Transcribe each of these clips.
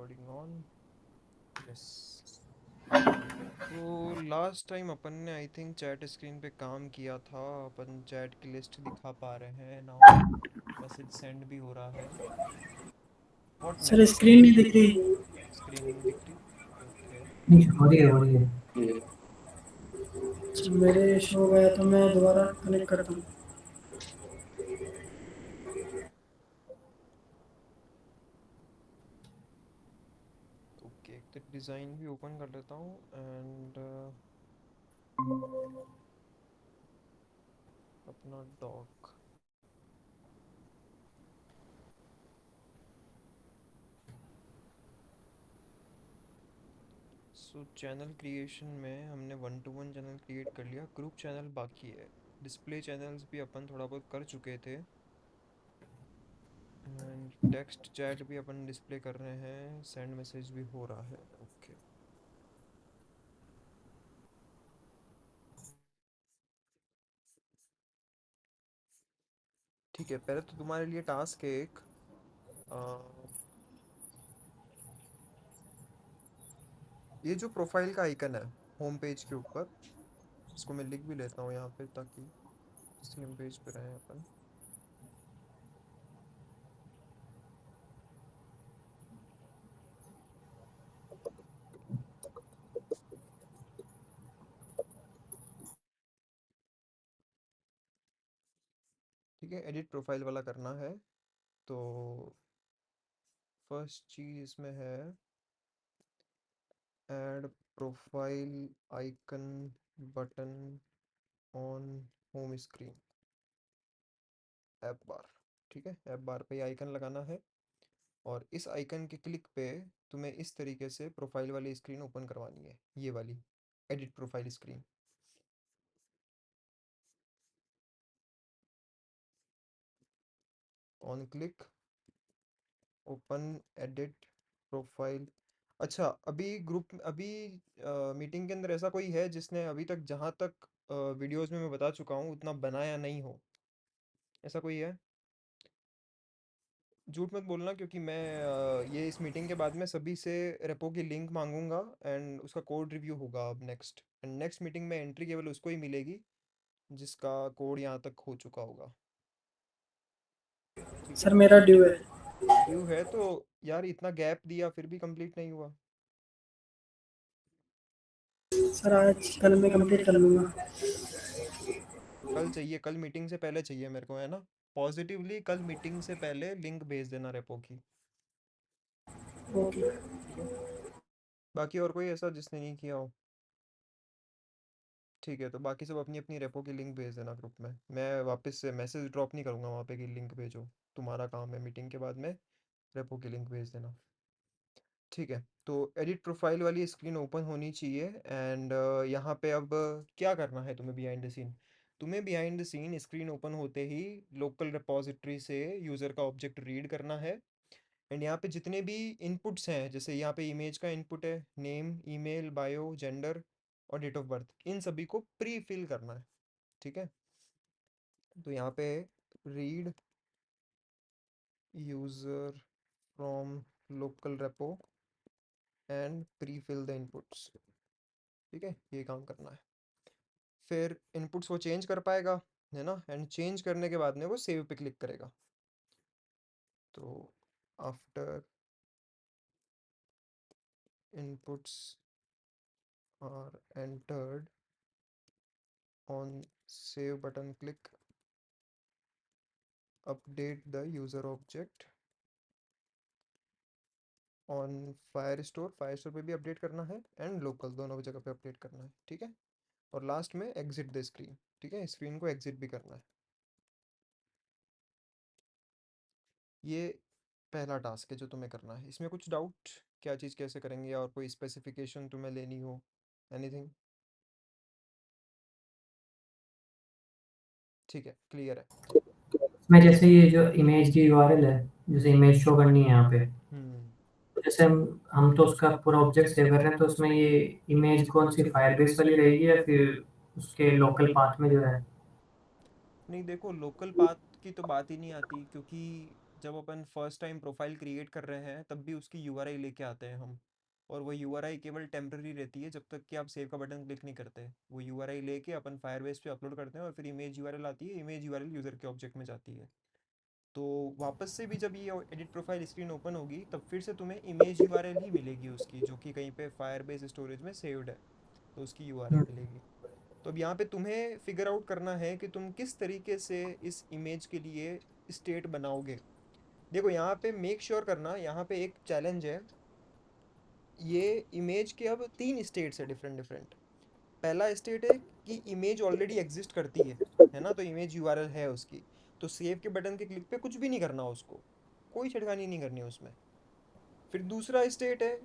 Recording on. Yes. तो last time अपन ने I think chat screen पे काम किया था। अपन चैट की लिस्ट दिखा पा रहे हैं नाउ। मैसेज सेंड भी हो रहा है। What sir next? स्क्रीन नहीं दिख रही। स्क्रीन नहीं दिख रही? ओके। नहीं, हो रही है। अच्छा, मेरे शो हो गया तो मैं दोबारा कनेक्ट करता हूँ। ओके, एक तो डिज़ाइन भी ओपन कर लेता हूँ एंड अपना डॉक। सो चैनल क्रिएशन में हमने 1 to 1 चैनल क्रिएट कर लिया, ग्रुप चैनल बाकी है। डिस्प्ले चैनल्स भी अपन थोड़ा बहुत कर चुके थे एंड टेक्स्ट चैट भी अपन डिस्प्ले कर रहे हैं, सेंड मैसेज भी हो रहा है। ओके। ठीक है, पहले तो तुम्हारे लिए टास्क है एक। अ, ये जो प्रोफाइल का आइकन है होम पेज के ऊपर, इसको मैं लिख भी लेता हूँ यहाँ पे ताकि सेम पेज पे रहें अपन। ठीक है, एडिट प्रोफाइल वाला करना है। तो फर्स्ट चीज़ इसमें है add profile icon button on home screen app bar. ठीक है, ऐप बार पे आइकन लगाना है और इस आइकन के क्लिक पे तुम्हें इस तरीके से प्रोफाइल वाली स्क्रीन ओपन करवानी है, ये वाली edit profile screen. On click open edit profile. अच्छा, अभी ग्रुप अभी मीटिंग के अंदर ऐसा कोई है जिसने अभी तक, जहाँ तक वीडियोस में मैं बता चुका हूँ उतना बनाया नहीं हो? ऐसा कोई है? झूठ मत बोलना, क्योंकि मैं ये इस मीटिंग के बाद में सभी से रेपो की लिंक मांगूंगा एंड उसका कोड रिव्यू होगा अब नेक्स्ट। एंड नेक्स्ट मीटिंग में एंट्री केवल उसको ही मिलेगी जिसका कोड यहाँ तक हो चुका होगा। ठीक है। सर मेरा ड्यू है। ड्यू है तो यार इतना गैप दिया फिर भी कंप्लीट नहीं हुआ। सर आज कल मैं कंप्लीट कर लूँगा। कल चाहिए, कल मीटिंग से पहले चाहिए मेरे को, है ना? पॉजिटिवली कल मीटिंग से पहले लिंक भेज देना रेपो की। ओके। ठीक है। बाकी और कोई ऐसा जिसने नहीं किया हो? ठीक है, तो बाकी सब अपनी अपनी रेपो की लिंक भेज देना ग्रुप में। मैं वापस से मैसेज ड्रॉप नहीं करूँगा वहाँ पे कि लिंक भेजो। तुम्हारा काम है मीटिंग के बाद में रेपो की लिंक भेज देना। ठीक है, तो एडिट प्रोफाइल वाली स्क्रीन ओपन होनी चाहिए एंड यहाँ पे अब क्या करना है तुम्हें बिहाइंड द सीन। तुम्हें behind the scene screen open होते ही लोकल रिपॉजिटरी से यूज़र का ऑब्जेक्ट रीड करना है। एंड यहाँ पे जितने भी इनपुट्स हैं, जैसे यहाँ पे इमेज का इनपुट है, नेम, ईमेल, बायो, जेंडर और डेट ऑफ बर्थ, इन सभी को प्री फिल करना है। ठीक है, तो यहाँ पे read user from local repo and prefill the inputs. ठीक है, ये काम करना है। फिर इनपुट्स वो चेंज कर पाएगा, है ना? एंड चेंज करने के बाद में वो सेव पे क्लिक करेगा। तो after inputs are entered on save button click update the user object on Firestore. Firestore पे भी अपडेट करना है एंड लोकल, दोनों जगह पे अपडेट करना है। ठीक है, और लास्ट में एग्जिट द स्क्रीन। ठीक है, स्क्रीन को एग्जिट भी करना है। ये पहला टास्क है जो तुम्हें करना है। इसमें कुछ डाउट, क्या चीज़ कैसे करेंगे, और कोई स्पेसिफिकेशन तुम्हें लेनी हो, एनीथिंग? ठीक है, क्लियर है। मैं जैसे ये जो इमेज की यूआरएल है, जैसे इमेज शो करनी है यहाँ पे, हम्म। तो जैसे हम तो उसका पूरा ऑब्जेक्ट सेव कर रहे हैं, तो उसमें ये इमेज कौन सी फायरबेस वाली रहेगी या फिर उसके लोकल पाथ में जो है? नहीं देखो, लोकल पाथ की तो बात ही नहीं आती, क्योंकि जब अपन फर्स्ट टाइम प्रोफाइल क्रिएट कर रहे हैं तब भी उसकी यूआरआई लेके आते हैं हम। और वो यूआरआई केवल टेम्पररी रहती है जब तक कि आप सेव का बटन क्लिक नहीं करते। वो यूआरआई लेके अपन फायरबेस पे अपलोड करते हैं और फिर इमेज यूआरएल आती है, इमेज यूआरएल यूज़र के ऑब्जेक्ट में जाती है। तो वापस से भी जब ये एडिट प्रोफाइल स्क्रीन ओपन होगी तब फिर से तुम्हें इमेज यूआरएल ही मिलेगी उसकी, जो कि कहीं पे फायरबेस स्टोरेज में सेव्ड है। तो उसकी यूआरएल हम्म, मिलेगी। तो अब यहाँ पे तुम्हें फिगर आउट करना है कि तुम किस तरीके से इस इमेज के लिए स्टेट बनाओगे। देखो यहाँ पे मेक श्योर करना, यहाँ पे एक चैलेंज है। ये इमेज के अब 3 स्टेट्स है डिफरेंट डिफरेंट। पहला स्टेट है कि इमेज ऑलरेडी एग्जिस्ट करती है ना, तो इमेज यूआरएल है उसकी। तो सेव के बटन के क्लिक पे कुछ भी नहीं करना उसको, कोई छिड़खानी नहीं करनी उसमें। फिर दूसरा स्टेट है,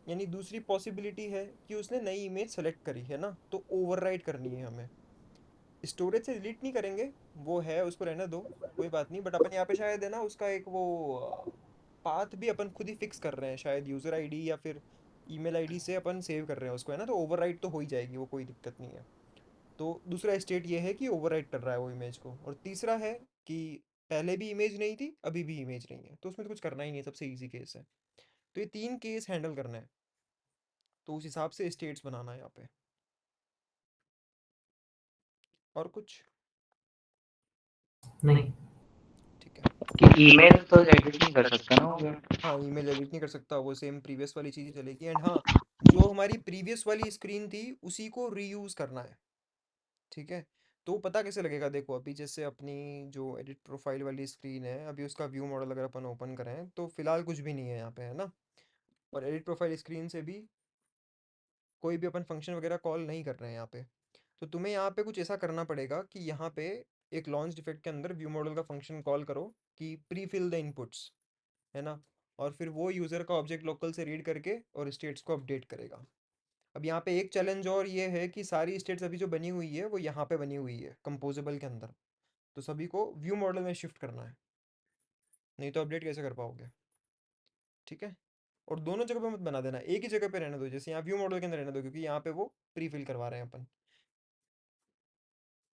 यानी दूसरी पॉसिबिलिटी है कि उसने नई इमेज सेलेक्ट करी है ना, तो ओवरराइट करनी है हमें। स्टोरेज से डिलीट नहीं करेंगे, वो है उसको रहने दो, कोई बात नहीं। बट अपन यहाँ पे शायद है ना उसका एक वो पाथ भी अपन खुद ही फिक्स कर रहे हैं, शायद यूज़र आईडी या फिर ईमेल आईडी से अपन सेव कर रहे हैं उसको, है ना, तो ओवरराइट तो हो ही जाएगी वो, कोई दिक्कत नहीं है। तो दूसरा स्टेट ये है कि ओवरराइट कर रहा है वो इमेज को। और तीसरा है कि पहले भी इमेज नहीं थी, अभी भी इमेज नहीं है, तो उसमें तो कुछ करना ही नहीं है, सबसे इजी केस है। तो ये 3 केस हैंडल करना है, तो उस हिसाब से स्टेट्स बनाना है यहाँ पे। और कुछ? नहीं। ठीक है। कि ईमेल तो एडिट नहीं कर सकता ना उधर। हाँ, ईमेल एडिट नहीं कर सकता, वो सेम प्रीवियस वाली चीज़ ही चलेगी। एंड हाँ, जो हमारी प्रीवियस वाली स्क्रीन थी उसी को रीयूज़ करना है। ठीक है। तो पता कैसे लगेगा, देखो अभी जैसे अपनी जो एडिट प्रोफाइल वाली स्क्रीन है, अभी उसका व्यू मॉडल अगर अपन ओपन करें तो फिलहाल कुछ भी नहीं है यहाँ पे, है ना। और एडिट प्रोफाइल स्क्रीन से भी कोई भी अपन फंक्शन वगैरह कॉल नहीं कर रहे हैं यहाँ पे। तो तुम्हें यहाँ पे कुछ ऐसा करना पड़ेगा कि यहाँ पे एक लॉन्च डिफेक्ट के अंदर व्यू मॉडल का फंक्शन कॉल करो कि प्री फिल द इनपुट्स, है ना। और फिर वो यूज़र का ऑब्जेक्ट लोकल से रीड करके और स्टेट्स को अपडेट करेगा। अब यहाँ पे एक चैलेंज और ये है कि सारी स्टेट्स अभी जो बनी हुई है वो यहाँ पे बनी हुई है कंपोजेबल के अंदर। तो सभी को व्यू मॉडल में शिफ्ट करना है, नहीं तो अपडेट कैसे कर पाओगे। ठीक है। और दोनों जगह पे मत बना देना, एक ही जगह पे रहने दो, जैसे यहाँ व्यू मॉडल के अंदर रहने दो, क्योंकि यहाँ पे वो प्री फिल करवा रहे हैं अपन।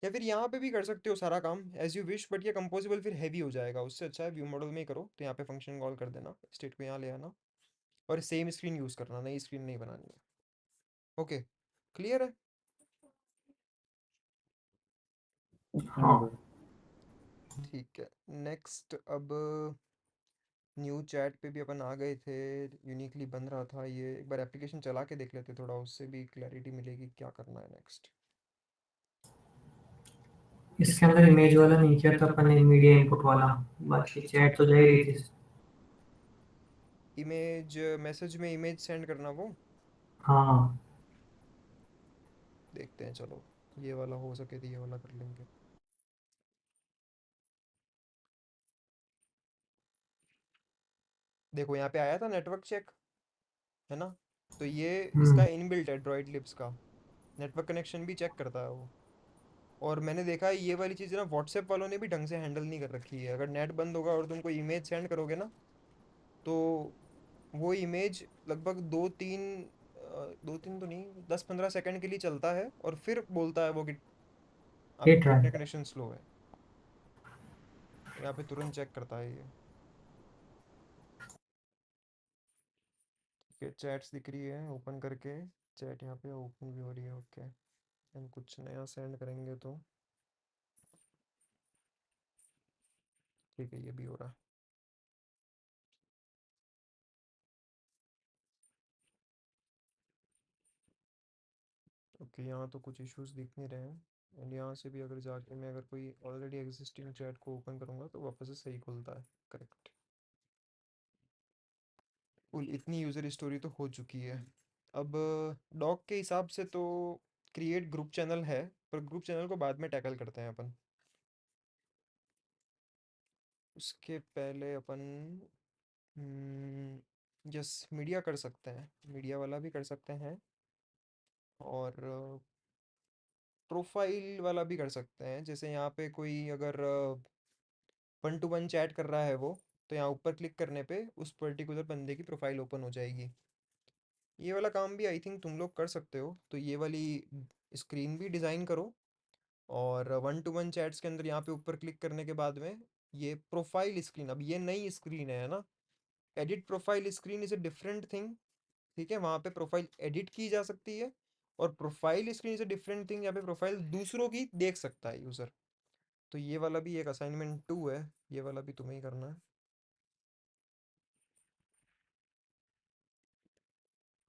या फिर यहाँ पे भी कर सकते हो सारा काम एज यू विश, बट ये कंपोजिबल फिर हैवी हो जाएगा, उससे अच्छा है व्यू मॉडल में ही करो। तो यहाँ पे फंक्शन कॉल कर देना, स्टेट को यहाँ ले आना, और सेम स्क्रीन यूज़ करना, नई स्क्रीन नहीं बनानी है। ओके, क्लियर है। हाँ। ठीक है। नेक्स्ट, अब न्यू चैट पे भी अपन आ गए थे, यूनिकली बन रहा था ये, एक बार एप्लीकेशन चला के देख लेते, थोड़ा उससे भी क्लैरिटी मिलेगी क्या करना है नेक्स्ट। इसके अंदर इमेज वाला नहीं किया था अपन ने, मीडिया इनपुट वाला। बाकी चैट तो जा ही रही थी। इमेज मैसेज में इमेज सेंड करना वो, हाँ। देखते हैं चलो, ये वाला हो सके तो ये वाला कर लेंगे। देखो यहाँ पे आया था नेटवर्क चेक, है ना। तो ये इसका हम्म। इनबिल्ट है ड्रॉइड लिप्स का, नेटवर्क कनेक्शन भी चेक करता है वो। और मैंने देखा है ये वाली चीज़ ना व्हाट्सएप वालों ने भी ढंग से हैंडल नहीं कर रखी है। अगर नेट बंद होगा और तुम कोई इमेज सेंड करोगे ना, तो वो इमेज लगभग 2-3 तो नहीं, 10-15 सेकंड के लिए चलता है और फिर बोलता है वो कि हिट आपका रहा इंटरनेट है। कनेक्शन स्लो है। यहाँ पे तुरंत चेक करता है ये। ठीक है, चैट्स दिख रही है ओपन करके, चैट यहाँ पे ओपन भी हो रही है। ओके, हम कुछ नया सेंड करेंगे तो ठीक है, ये भी हो रहा है। ओके, यहाँ तो कुछ इश्यूज दिख नहीं रहे हैं। एंड यहाँ से भी अगर जाके मैं अगर कोई ऑलरेडी एग्जिस्टिंग चैट को ओपन करूँगा तो वापस से सही खुलता है। करेक्ट। कुल इतनी यूज़र स्टोरी तो हो चुकी है। अब डॉग के हिसाब से तो क्रिएट ग्रुप चैनल है, पर ग्रुप चैनल को बाद में टैकल करते हैं अपन। उसके पहले अपन यस, मीडिया कर सकते हैं, मीडिया वाला भी कर सकते हैं। और प्रोफाइल वाला भी कर सकते हैं। जैसे यहाँ पे कोई अगर 1 to 1 चैट कर रहा है वो, तो यहाँ ऊपर क्लिक करने पे उस पर्टिकुलर बंदे की प्रोफाइल ओपन हो जाएगी। ये वाला काम भी आई थिंक तुम लोग कर सकते हो, तो ये वाली स्क्रीन भी डिज़ाइन करो। और 1 to 1 चैट्स के अंदर यहाँ पे ऊपर क्लिक करने के बाद में ये प्रोफाइल स्क्रीन, अब ये नई स्क्रीन है ना। Edit profile screen is a different thing. ठीक है, वहां पे प्रोफाइल एडिट की जा सकती है, और profile screen is a different thing, यहाँ पे प्रोफाइल दूसरों की देख सकता है यूजर। तो ये वाला भी एक असाइनमेंट 2 है, ये वाला भी तुम्हें ही करना है।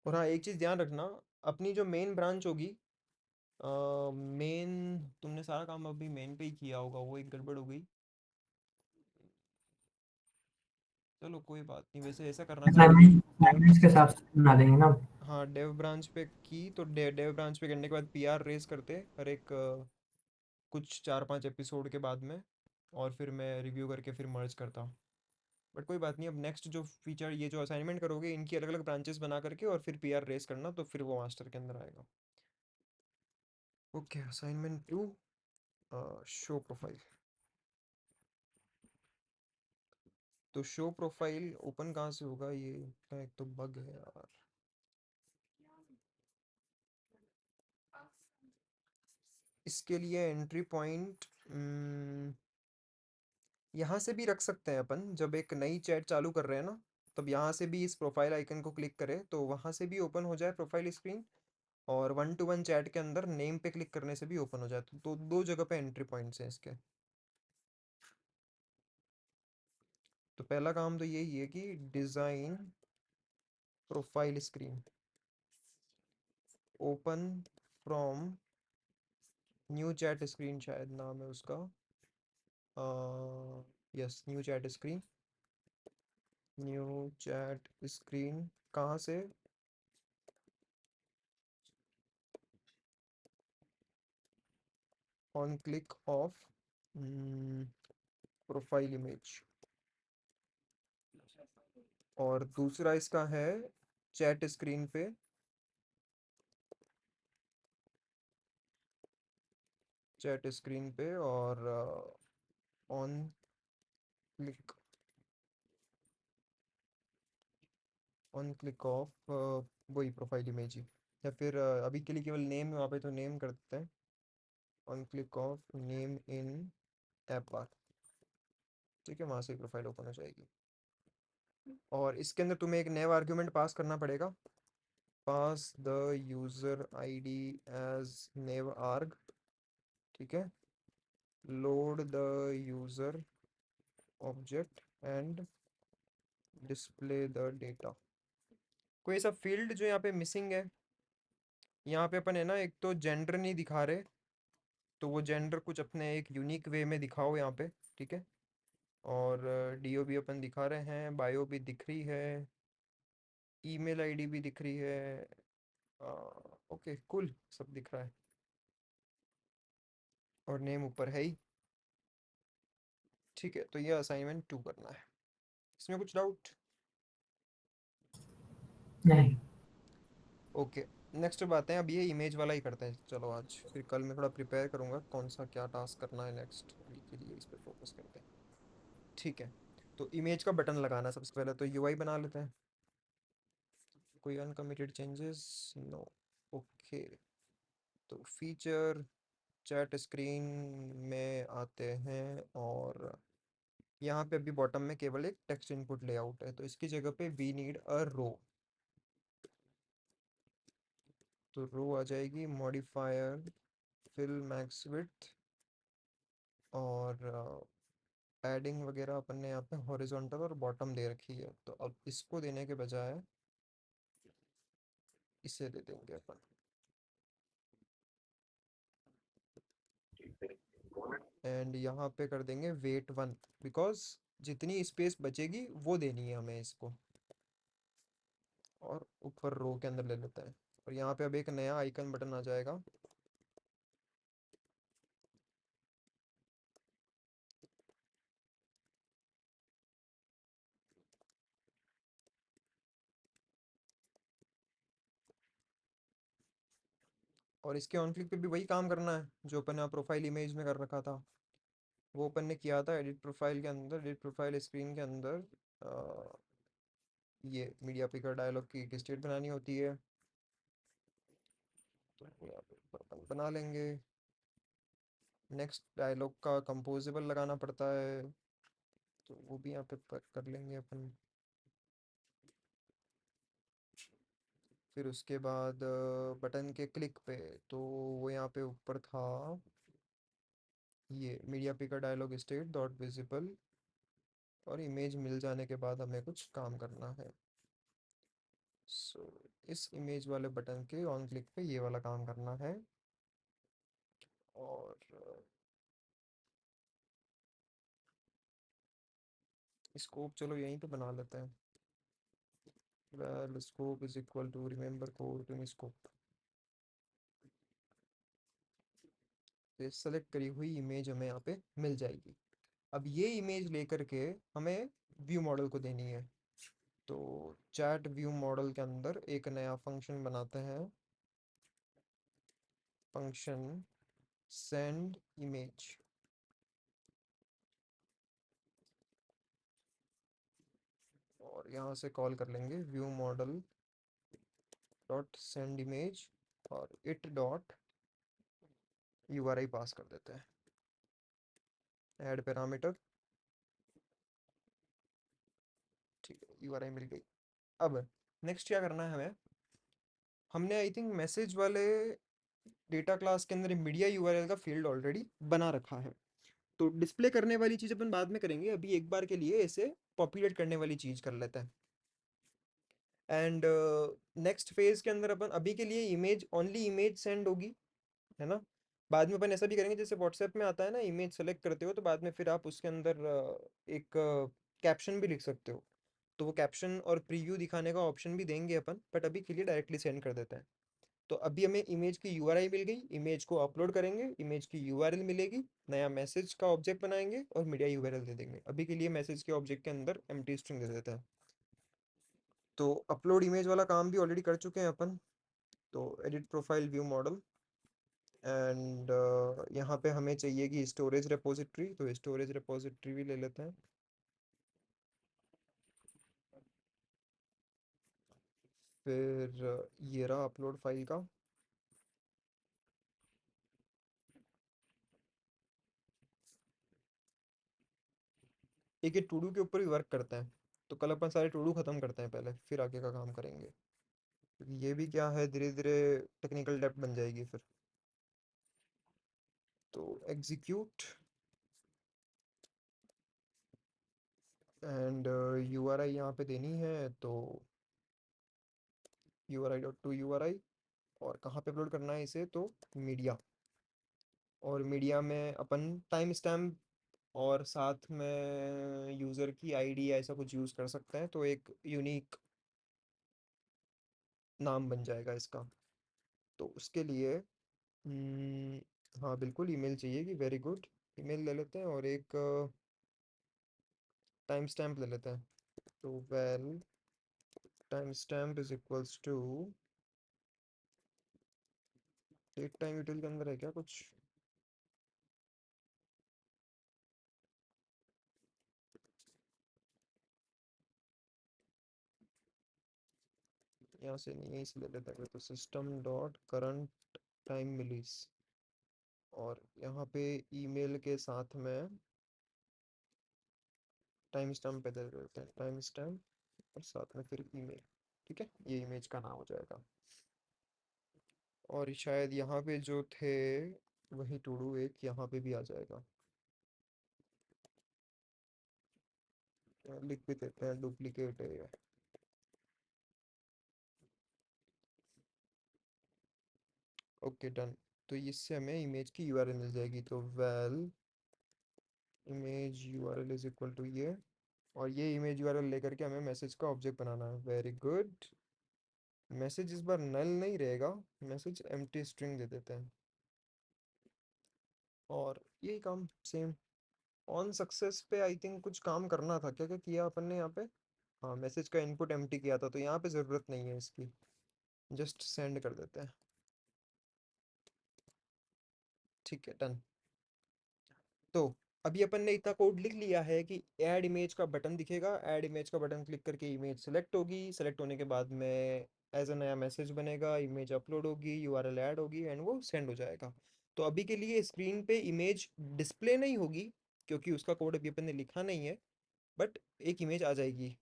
और हाँ, एक चीज़ ध्यान रखना, अपनी जो मेन ब्रांच होगी, मेन, तुमने सारा काम अभी मेन पे ही किया होगा, वो एक गड़बड़ हो गई। चलो कोई बात नहीं, वैसे ऐसा करना चाहिए कि डेव, असाइनमेंट्स के हिसाब से बना देंगे ना। हाँ डेव ब्रांच पे की, तो डेव ब्रांच पे करने के बाद पीआर रेस करते हर एक कुछ 4-5 एपिसोड के बाद में, और फिर मैं रिव्यू करके फिर मर्ज करता। बट कोई बात नहीं, अब नेक्स्ट जो फीचर, ये जो असाइनमेंट करोगे इनकी अलग अलग ब्रांचेस बना करके और फिर पीआर रेस करना, तो फिर वो मास्टर के अंदर आएगा। Okay, assignment 2, show profile. तो शो प्रोफाइल ओपन कहाँ से होगा, ये का एक तो बग है यार। इसके लिए एंट्री पॉइंट यहाँ से भी रख सकते हैं अपन, जब एक नई चैट चालू कर रहे हैं ना, तब यहाँ से भी इस प्रोफाइल आइकन को क्लिक करें तो वहाँ से भी ओपन हो जाए प्रोफाइल स्क्रीन, और 1-to-1 चैट के अंदर नेम पे क्लिक करने से भी ओपन हो जाए, तो दो जगह पे एंट्री पॉइंट्स हैं इसके। तो पहला काम तो यही है कि design profile screen, open from new chat screen, शायद नाम है उसका। Yes, new chat screen. New chat screen कहाँ से, on click of profile image. और दूसरा इसका है चैट स्क्रीन पे, चैट स्क्रीन पे, और on click, on click of वही प्रोफाइल इमेज ही, या फिर अभी के लिए केवल नेम है वहाँ पे, तो नेम कर देते हैं, on click of name in app bar. ठीक है, वहाँ से प्रोफाइल ओपन हो जाएगी। और इसके अंदर तुम्हें एक नया आर्ग्यूमेंट पास करना पड़ेगा, पास द यूजर आईडी एज नेव आर्ग। ठीक है, load the user object and display the data. कोई ऐसा फील्ड जो यहाँ पे मिसिंग है, यहाँ पे अपन है ना, एक तो जेंडर नहीं दिखा रहे, तो वो जेंडर कुछ अपने एक यूनिक वे में दिखाओ यहाँ पे। ठीक है, और डीओ भी अपन दिखा रहे हैं, बायो भी दिख रही है, ईमेल आईडी भी दिख रही है। ओके कूल, सब दिख रहा है, और नेम ऊपर है ही। ठीक है, तो ये असाइनमेंट 2 करना है, इसमें कुछ डाउट? नहीं। ओके, नेक्स्ट बात है, अब ये इमेज वाला ही करते हैं चलो आज, फिर कल मैं थोड़ा प्रिपेयर करूँगा कौन सा क्या टास्क करना है नेक्स्ट वीक के लिए, इस पर फोकस करते हैं। ठीक है, तो इमेज का बटन लगाना, सबसे पहले तो यूआई बना लेते हैं। कोई अनकमिटेड चेंजेस? नो। ओके, तो फीचर, चैट स्क्रीन में आते हैं, और यहाँ पे अभी बॉटम में केवल एक टेक्स्ट इनपुट लेआउट है, तो इसकी जगह पे वी नीड अ रो। तो रो आ जाएगी, मॉडिफायर फिल मैक्स विड्थ, और पैडिंग वगैरह अपन ने यहाँ पे हॉरिजॉन्टल और बॉटम दे रखी है, तो अब इसको देने के बजाय इसे दे देंगे अपन, एंड यहाँ पे कर देंगे वेट 1, बिकॉज जितनी स्पेस बचेगी वो देनी है हमें इसको, और ऊपर रो के अंदर ले लेते हैं। और यहाँ पे अब एक नया आइकन बटन आ जाएगा, और इसके ऑन क्लिक पे भी वही काम करना है जो अपन ने प्रोफाइल इमेज में कर रखा था, वो अपन ने किया था एडिट प्रोफाइल के अंदर, एडिट प्रोफाइल स्क्रीन के अंदर। ये मीडिया पिकर डायलॉग की एक स्टेट बनानी होती है, तो यहाँ पे अपन बना लेंगे। नेक्स्ट डायलॉग का कंपोजेबल लगाना पड़ता है, तो वो भी यहाँ पे कर लेंगे अपन। फिर उसके बाद बटन के क्लिक पे, तो वो यहाँ पे ऊपर था, ये media picker dialog state dot visible, और इमेज मिल जाने के बाद हमें कुछ काम करना है। सो इस इमेज वाले बटन के ऑन क्लिक पे ये वाला काम करना है। और स्कोप चलो यहीं पे बना लेते हैं। Val scope is equal to remember coroutine scope. Select करी हुई इमेज हमें यहाँ पे मिल जाएगी। अब ये इमेज लेकर के हमें व्यू मॉडल को देनी है। तो चैट व्यू मॉडल के अंदर एक नया फंक्शन बनाते हैं, फंक्शन सेंड इमेज। और यहाँ से कॉल कर लेंगे view model dot send image, और इट डॉट यूआरआई पास कर देते हैं, ऐड पैरामीटर। ठीक है, यूआरआई मिल गई। अब नेक्स्ट क्या करना है हमें, हमने आई थिंक मैसेज वाले डेटा क्लास के अंदर मीडिया यूआरएल का फील्ड ऑलरेडी बना रखा है। तो डिस्प्ले करने वाली चीज़ अपन बाद में करेंगे, अभी एक बार के लिए इसे पॉपुलेट करने वाली चीज़ कर लेते हैं। एंड नेक्स्ट फेज के अंदर अपन अभी के लिए इमेज ओनली इमेज सेंड होगी, है ना। बाद में अपन ऐसा भी करेंगे, जैसे व्हाट्सएप में आता है ना, इमेज सेलेक्ट करते हो तो बाद में फिर आप उसके अंदर एक कैप्शन भी लिख सकते हो। तो वो कैप्शन और प्रीव्यू दिखाने का ऑप्शन भी देंगे अपन, बट अभी के लिए डायरेक्टली सेंड कर देते हैं। तो अभी हमें इमेज की यूआरआई मिल गई, इमेज को अपलोड करेंगे, इमेज की यूआरएल मिलेगी, नया मैसेज का ऑब्जेक्ट बनाएंगे और मीडिया यूआरएल दे देंगे। अभी के लिए मैसेज के ऑब्जेक्ट के अंदर एम्प्टी स्ट्रिंग दे देते हैं। तो अपलोड इमेज वाला काम भी ऑलरेडी कर चुके हैं अपन। तो edit profile view model, and यहाँ पे हमें चाहिए कि स्टोरेज रेपोजिटरी, तो स्टोरेज रेपोजिटरी भी ले लेते हैं। फिर ये रहा अपलोड फाइल का। एक ये टू डू के ऊपर भी वर्क करता है, तो कल अपन सारे टू डू खत्म करते हैं पहले, फिर आगे का काम करेंगे, क्योंकि ये भी क्या है, धीरे धीरे टेक्निकल डेप्थ बन जाएगी फिर। तो एग्जीक्यूट, एंड यू आर आई यहाँ पे देनी है, तो you are I dot to you are आई। और कहाँ पे अपलोड करना है इसे, तो मीडिया। और मीडिया में अपन टाइम स्टैम्प और साथ में यूज़र की आईडी ऐसा कुछ यूज़ कर सकते हैं, तो एक यूनिक नाम बन जाएगा इसका। तो उसके लिए हाँ बिल्कुल ईमेल चाहिए, कि वेरी गुड, ईमेल ले लेते हैं, और एक टाइम स्टैम्प ले लेते हैं। तो val timestamp is equals to date time util के अंदर है क्या कुछ। यहाँ से नहीं, यहीं से ले लेते हैं, तो सिस्टम डॉट करंट टाइम मिलीस। और यहाँ पे ईमेल के साथ में टाइम स्टैम्प पे दे देते हैं, टाइम स्टैम्प और साथ में फिर ईमेल। ठीक है, ये इमेज का नाम हो जाएगा। और शायद यहाँ पे जो थे वही टू डू एक यहाँ पे भी आ जाएगा। लिख भी देते हैं डुप्लीकेट है ये। Okay done. तो इससे हमें इमेज की यूआरएल मिल जाएगी, तो val image URL is equal to ये, और ये इमेज यूआरएल लेकर के हमें मैसेज का ऑब्जेक्ट बनाना है। Very good. मैसेज इस बार नल नहीं रहेगा, मैसेज एम्प्टी स्ट्रिंग दे देते हैं। और यही काम सेम ऑन सक्सेस पे आई थिंक कुछ काम करना था, क्या क्या किया अपन ने यहाँ पे। हाँ, मैसेज का इनपुट एम्प्टी किया था, तो यहाँ पे ज़रूरत नहीं है इसकी, जस्ट सेंड कर देते हैं। ठीक है डन। तो अभी अपन ने इतना कोड लिख लिया है कि ऐड इमेज का बटन दिखेगा, ऐड इमेज का बटन क्लिक करके इमेज सेलेक्ट होगी, सेलेक्ट होने के बाद में एज अ नया मैसेज बनेगा, इमेज अपलोड होगी, यूआरएल ऐड होगी, एंड वो सेंड हो जाएगा। तो अभी के लिए स्क्रीन पे इमेज डिस्प्ले नहीं होगी, क्योंकि उसका कोड अभी अपन ने लिखा नहीं है। बट एक इमेज आ जाएगी।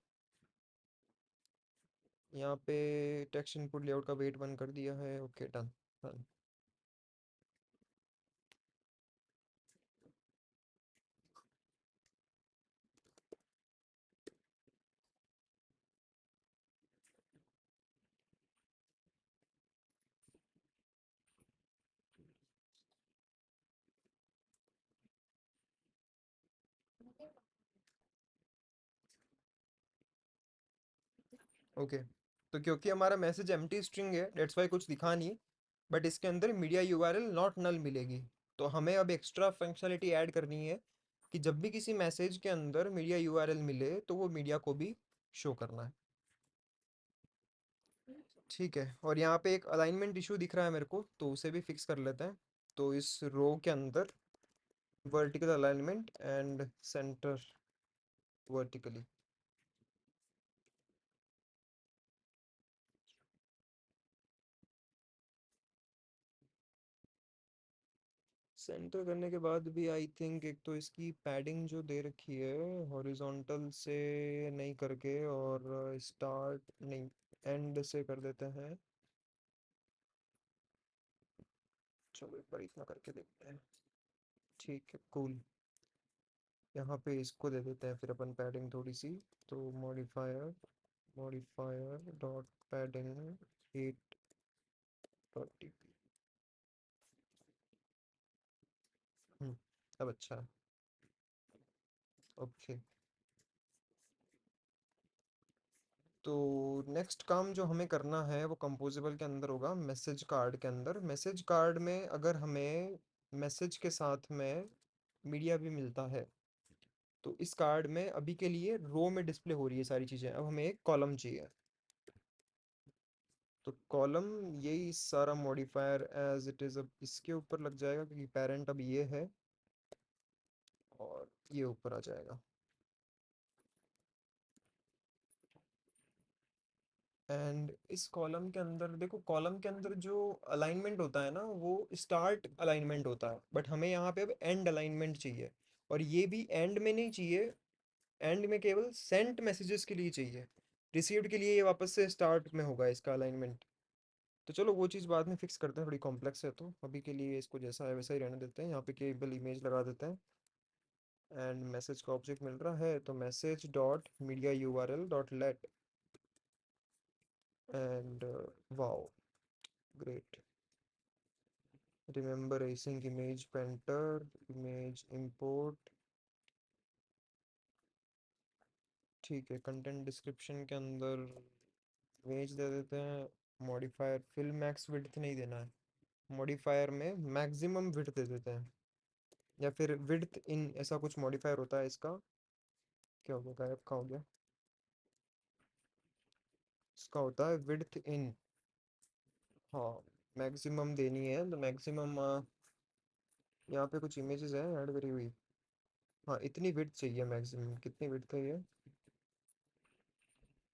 यहाँ पे टेक्स्ट इनपुट लेआउट का वेट बंद कर दिया है। Okay, done done. ओके, तो क्योंकि हमारा मैसेज एम्प्टी स्ट्रिंग है, डेट्स वाई कुछ दिखा नहीं, बट इसके अंदर मीडिया यूआरएल नॉट नल मिलेगी। तो हमें अब एक्स्ट्रा फंक्शनलिटी ऐड करनी है कि जब भी किसी मैसेज के अंदर मीडिया यूआरएल मिले तो वो मीडिया को भी शो करना है। ठीक है, और यहाँ पे एक अलाइनमेंट इशू दिख रहा है मेरे को, तो उसे भी फिक्स कर लेते हैं। तो इस रो के अंदर vertical alignment and centre vertically. Centre करने के बाद भी आई थिंक एक तो इसकी पैडिंग जो दे रखी है हॉरिजॉन्टल से नहीं करके, और स्टार्ट नहीं, एंड से कर देते हैं। चलो एक बार इतना करके देखते हैं। ठीक है, कूल। यहाँ पे इसको दे देते हैं फिर अपन पैडिंग थोड़ी सी। तो modifier, modifier dot padding 8 TP. अब अच्छा है। ओके, तो नेक्स्ट काम जो हमें करना है वो कंपोजेबल के अंदर होगा, मैसेज कार्ड के अंदर। मैसेज कार्ड में अगर हमें मैसेज के साथ में मीडिया भी मिलता है, तो इस कार्ड में अभी के लिए रो में डिस्प्ले हो रही है सारी चीज़ें, अब हमें एक कॉलम चाहिए। तो कॉलम, यही सारा मॉडिफायर एज इट इज़ अब इसके ऊपर लग जाएगा, क्योंकि पेरेंट अब ये है और ये ऊपर आ जाएगा। एंड इस कॉलम के अंदर देखो, कॉलम के अंदर जो अलाइनमेंट होता है ना वो स्टार्ट अलाइनमेंट होता है, बट हमें यहाँ पे अब एंड अलाइनमेंट चाहिए। और ये भी एंड में नहीं चाहिए, एंड में केवल सेंट मैसेजेस के लिए चाहिए। रिसीव्ड के लिए ये वापस से स्टार्ट में होगा इसका अलाइनमेंट। तो चलो वो चीज़ बाद में फिक्स करते हैं, थोड़ी कॉम्प्लेक्स है, तो अभी के लिए इसको जैसा है वैसा ही रहने देते हैं। यहाँ पे केवल इमेज लगा देते हैं। एंड मैसेज का ऑब्जेक्ट मिल रहा है, तो message dot media U R L dot let. And wow, great. Remember using image painter, image import. ठीक है, कंटेंट डिस्क्रिप्शन के अंदर इमेज दे देते हैं। मॉडिफायर फिल मैक्स विड्थ नहीं देना है, मॉडिफायर में मैक्सिमम विड्थ दे देते हैं, या फिर विड्थ इन ऐसा कुछ मॉडिफायर होता है इसका। क्या हो गया, गायब कहाँ हो गया? इसका होता है विड्थ इन। हाँ, मैक्सिमम देनी है तो मैक्सिमम, यहाँ पे कुछ इमेजेस हैं ऐड करी हुई। हाँ, इतनी विड्थ चाहिए मैक्सिमम, कितनी विड्थ है ये?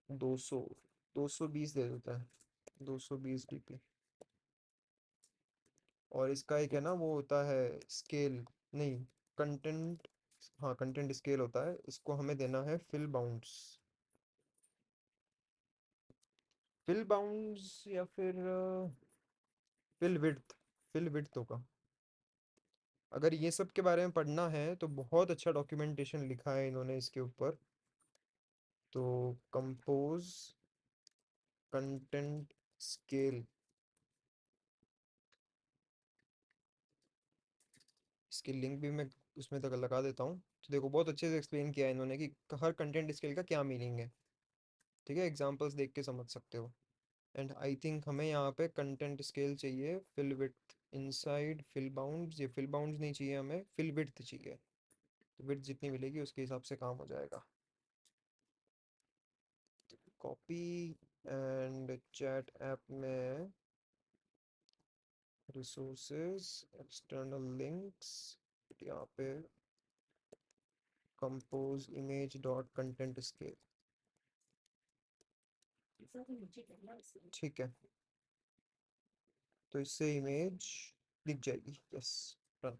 200, 220 दे देता है, 220 dp। और इसका एक है ना वो होता है स्केल, नहीं, कंटेंट, हाँ कंटेंट स्केल होता है, इसको हमें देना है फिल बाउंड्स। फिल बाउंड्स या फिर फिल विड्थ, फिल विड्थ होगा। अगर ये सब के बारे में पढ़ना है तो बहुत अच्छा डॉक्यूमेंटेशन लिखा है इन्होंने इसके ऊपर। तो कंपोज कंटेंट स्केल, इसकी लिंक भी मैं उसमें तक लगा देता हूँ। तो देखो बहुत अच्छे से एक्सप्लेन किया है इन्होंने कि हर कंटेंट स्केल का क्या मीनिंग है। ठीक है, एग्जांपल्स देख के समझ सकते हो। एंड आई थिंक हमें यहाँ पे कंटेंट स्केल चाहिए fill width inside fill bounds. ये फिल बाउंड्स नहीं चाहिए, हमें फिल विड्थ चाहिए। तो विड्थ जितनी मिलेगी उसके हिसाब से काम हो जाएगा। कॉपी, एंड चैट ऐप में रिसोर्सेज, एक्सटर्नल लिंक्स, यहाँ पे compose image dot content scale. ठीक है, तो इससे इमेज दिख जाएगी। Yes, run.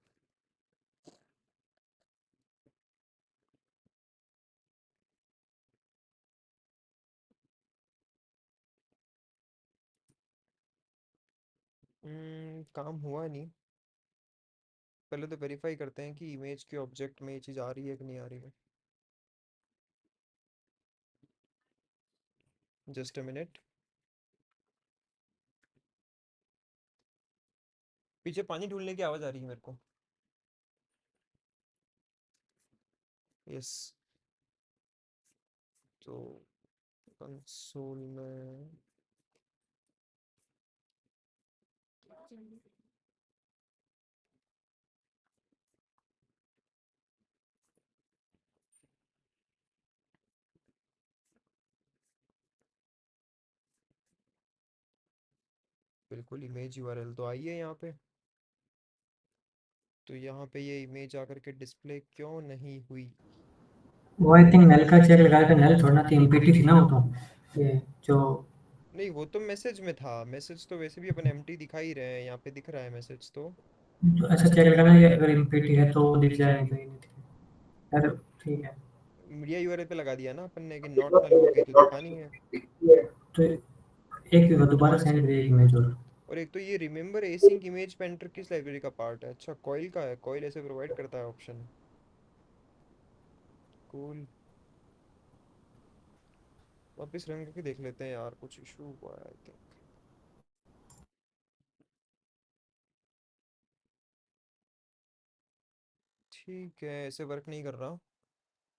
काम हुआ नहीं। पहले तो वेरीफाई करते हैं कि इमेज के ऑब्जेक्ट में ये चीज़ आ रही है कि नहीं आ रही है। Just a minute. पीछे पानी ढूलने की आवाज़ आ रही है मेरे को। यस। तो कंसोल में बिल्कुल इमेज यूआरएल तो आई है यहाँ पे। तो यहाँ पे ये इमेज आकर के डिस्प्ले क्यों नहीं हुई? वो आई थिंक नल का चेक लगा के नल छोड़ना थी, एमपीटी थी ना वो तो, ये जो। नहीं, वो तो मैसेज में था। मैसेज तो वैसे भी अपन एम्प्टी दिखा ही रहे हैं, यहाँ पे दिख रहा है मैसेज तो। ऐसा चेक लगाना कि अगर एमपीटी है तो दिख जाए, नहीं तो ये नहीं दिखे। अरे ठीक है। मीडिया यूआरएल पे लगा दिया ना अपन ने कि नॉट नल होगी तो दिखानी है। तो एक दोबारा सेंड करिए इमेज और। और एक तो ये रिमेंबर एसिंक इमेज पेंटर किस लाइब्रेरी का पार्ट है? अच्छा, कॉइल का है। कॉइल ऐसे प्रोवाइड करता है ऑप्शन। कूल। वापस रन करके देख लेते हैं यार, कुछ इशू हुआ है आई थिंक। ठीक है, ऐसे वर्क नहीं कर रहा।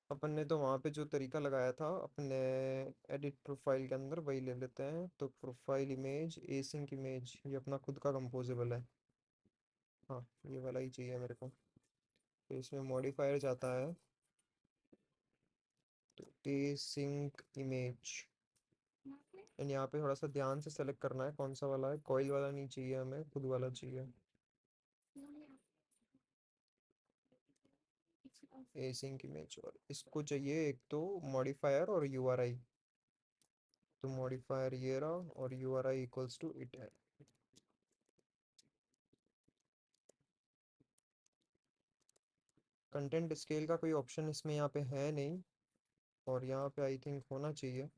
अपन ने तो वहाँ पे जो तरीका लगाया था अपने एडिट प्रोफाइल के अंदर, वही ले लेते हैं। तो प्रोफाइल इमेज एसिंक इमेज, ये अपना खुद का कंपोजेबल है। हाँ, ये वाला ही चाहिए मेरे को। तो इसमें मॉडिफायर जाता है। तो एसिंक इमेज, एंड यहाँ पे थोड़ा सा ध्यान से सेलेक्ट करना है कौन सा वाला है। कॉइल वाला नहीं चाहिए हमें, खुद वाला चाहिए। एसिंक इमेज, और इसको चाहिए एक तो मॉडिफायर और यूआरआई। तो मॉडिफायर ये रहा और यूआरआई इक्वल्स टू इट है। कंटेंट स्केल का कोई ऑप्शन इसमें यहाँ पे है नहीं, और यहाँ पे आई थिंक होना चाहिए।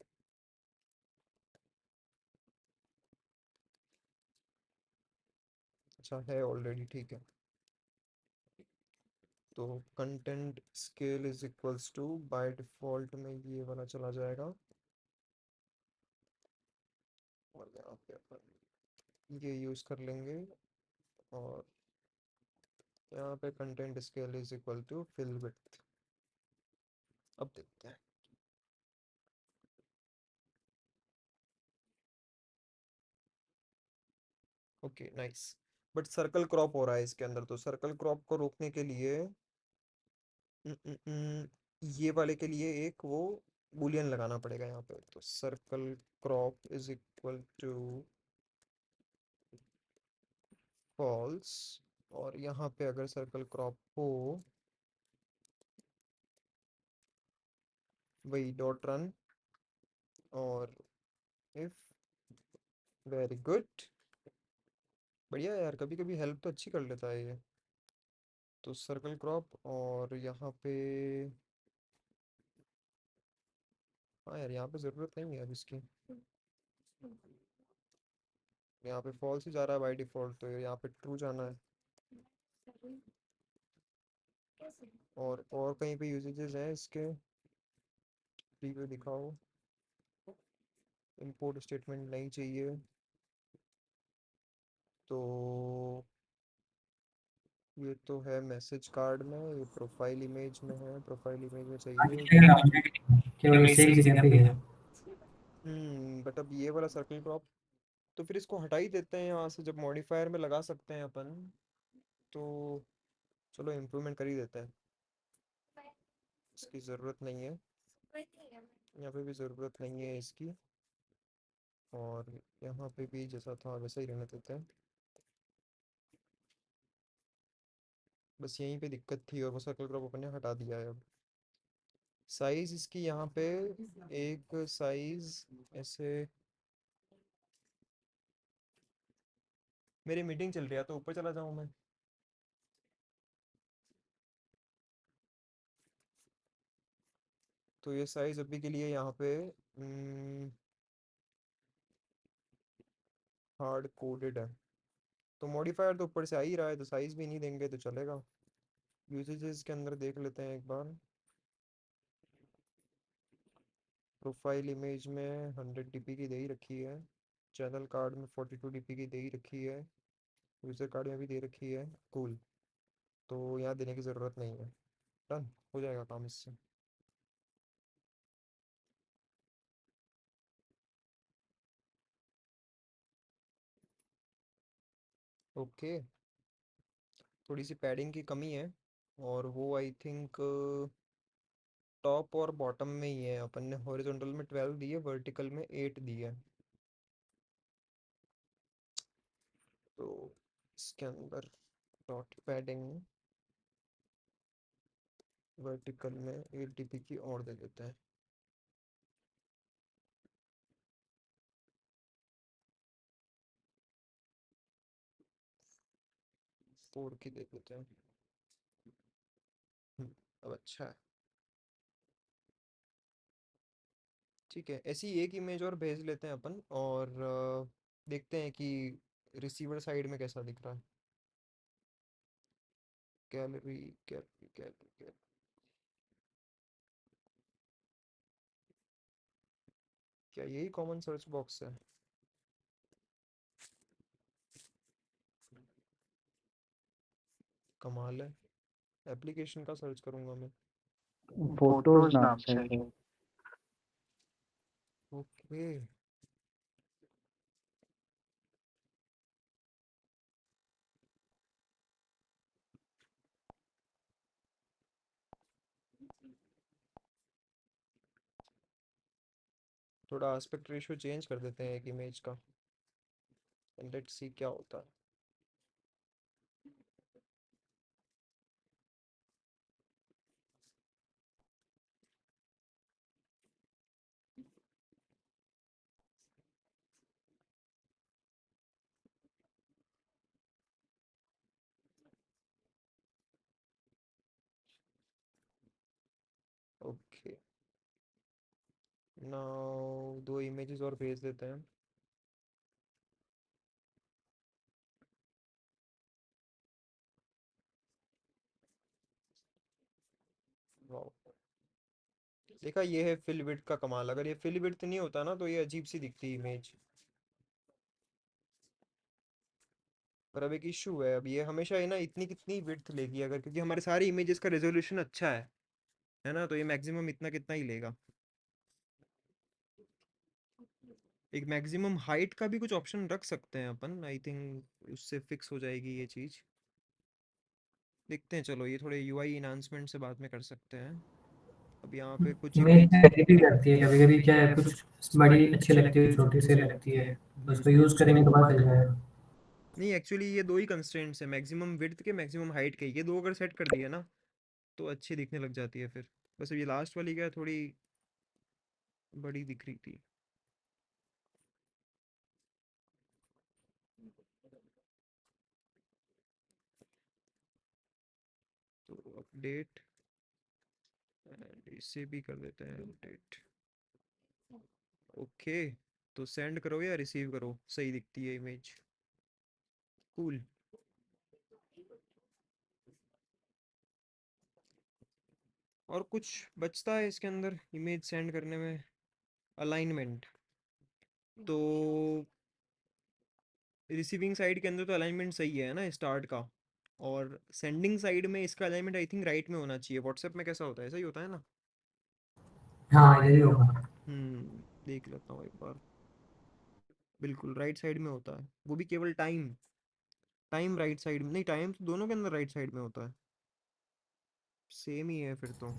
अच्छा है ऑलरेडी, ठीक है। तो content scale is equals to, by default में ये वाला चला जाएगा। और यहाँ पे अपन ये यूज़ कर लेंगे। और यहाँ पे content scale is equal to fill width. अब देखते हैं। Okay nice. But circle crop हो रहा है इसके अंदर, तो सर्कल क्रॉप को रोकने के लिए ये वाले के लिए एक वो बूलियन लगाना पड़ेगा यहाँ पे। तो circle crop is equal to false. और यहाँ पे अगर सर्कल क्रॉप हो, वही डॉट रन। और इफ, वेरी गुड। बढ़िया यार, कभी कभी हेल्प तो अच्छी कर लेता है ये। तो सर्कल क्रॉप और यहाँ पे, हाँ यार यहाँ पे ज़रूरत नहीं है अब इसकी। यहाँ पे फॉल्स ही जा रहा है बाय डिफॉल्ट, तो यहाँ पे ट्रू जाना है। और कहीं पे यूजेजेस हैं इसके? फ्री पे दिखाओ। इंपोर्ट स्टेटमेंट नहीं चाहिए। तो ये तो है मैसेज कार्ड में, ये प्रोफाइल इमेज में है। प्रोफाइल इमेज में चाहिए। केवल ये सेम जगह पे ही है। बट अब ये वाला सर्कल क्रॉप, तो फिर इसको हटा ही देते हैं यहाँ से, जब मॉडिफायर में लगा सकते हैं अपन। तो चलो इम्प्रूवमेंट कर ही देते हैं। इसकी ज़रूरत नहीं है, यहाँ पे भी ज़रूरत नहीं है इसकी। और यहाँ पे भी जैसा था वैसा ही रहने देते हैं। बस यहीं पे दिक्कत थी, और वो सर्कल क्रॉप अपन ने हटा दिया है अब। साइज इसकी यहाँ पे, एक साइज ऐसे। मेरी मीटिंग चल रही है तो ऊपर चला जाऊँ मैं? तो ये साइज अभी के लिए यहाँ पे हार्ड कोडेड है। तो मॉडिफायर तो ऊपर से आ ही रहा है, तो साइज भी नहीं देंगे तो चलेगा। यूसेजेस के अंदर देख लेते हैं एक बार। प्रोफाइल इमेज में 100 DP की दे ही रखी है। चैनल कार्ड में 42 DP की दे ही रखी है। यूज़र कार्ड में भी दे रखी है। कूल। तो यहाँ देने की ज़रूरत नहीं है। डन हो जाएगा काम इससे। ओके। थोड़ी सी पैडिंग की कमी है, और वो आई थिंक टॉप और बॉटम में ही है। अपन ने हॉरिजॉन्टल में 12 दी है, वर्टिकल में 8 दी है। तो इसके अंदर डॉट पैडिंग वर्टिकल में 8 DP की और दे देते हैं। 4 की दे देते हैं। अब अच्छा है। ठीक है, ऐसी एक इमेज और भेज लेते हैं अपन, और देखते हैं कि रिसीवर साइड में कैसा दिख रहा है। Gallery gallery gallery gallery. क्या यही कॉमन सर्च बॉक्स है? कमाल है। एप्लीकेशन का सर्च करूंगा मैं। फोटोज नाम से है। ओके। थोड़ा एस्पेक्ट रेशियो चेंज कर देते हैं एक इमेज का, एंड लेट्स सी क्या होता है। ओके। नाउ दो इमेजेस और भेज देते हैं। वाओ। देखा, ये है फिल विड्थ का कमाल। अगर ये फिल विड्थ नहीं होता ना तो ये अजीब सी दिखती इमेज। पर अब एक इशू है, अब ये हमेशा है ना इतनी कितनी विड्थ लेगी अगर, क्योंकि हमारे सारे इमेजेस का रेजोल्यूशन अच्छा है ना, तो ये मैक्सिमम इतना कितना ही लेगा। एक मैक्सिमम हाइट का भी कुछ ऑप्शन रख सकते हैं अपन, आई थिंक उससे फिक्स हो जाएगी ये चीज़। देखते हैं, चलो ये थोड़े यूआई इन्हांसमेंट से बाद में कर सकते हैं। अब यहाँ पे कुछ इमेज इमेज। वैरी भी करती है कभी कभी, क्या है, कुछ बड़ी अच्छी लगती है, छोटी सी लगती है। तो उसको यूज करेंगे तो बात चल जाएगा। नहीं, एक्चुअली ये दो ही कंस्ट्रेंट्स है, मैक्सिमम विड्थ के मैक्सिमम हाइट के, ये दो अगर सेट कर दिए ना तो अच्छी दिखने लग जाती है फिर। बस अब ये लास्ट वाली क्या है, थोड़ी बड़ी दिख रही थी। तो अपडेट, एंड इसे भी कर देते हैं अपडेट। ओके। तो सेंड करो या रिसीव करो, सही दिखती है इमेज। कूल। और कुछ बचता है इसके अंदर इमेज सेंड करने में? अलाइनमेंट। तो रिसीविंग साइड के अंदर तो अलाइनमेंट सही है ना स्टार्ट का, और सेंडिंग साइड में इसका अलाइनमेंट आई थिंक राइट में होना चाहिए। व्हाट्सएप में कैसा होता है, ऐसा ही होता है ना? हाँ, इधर ही होगा। देख लेता हूँ एक बार। बिल्कुल राइट साइड में होता है, वो भी केवल टाइम। टाइम राइट साइड में नहीं, टाइम तो दोनों के अंदर राइट साइड में होता है। सेम ही है फिर तो।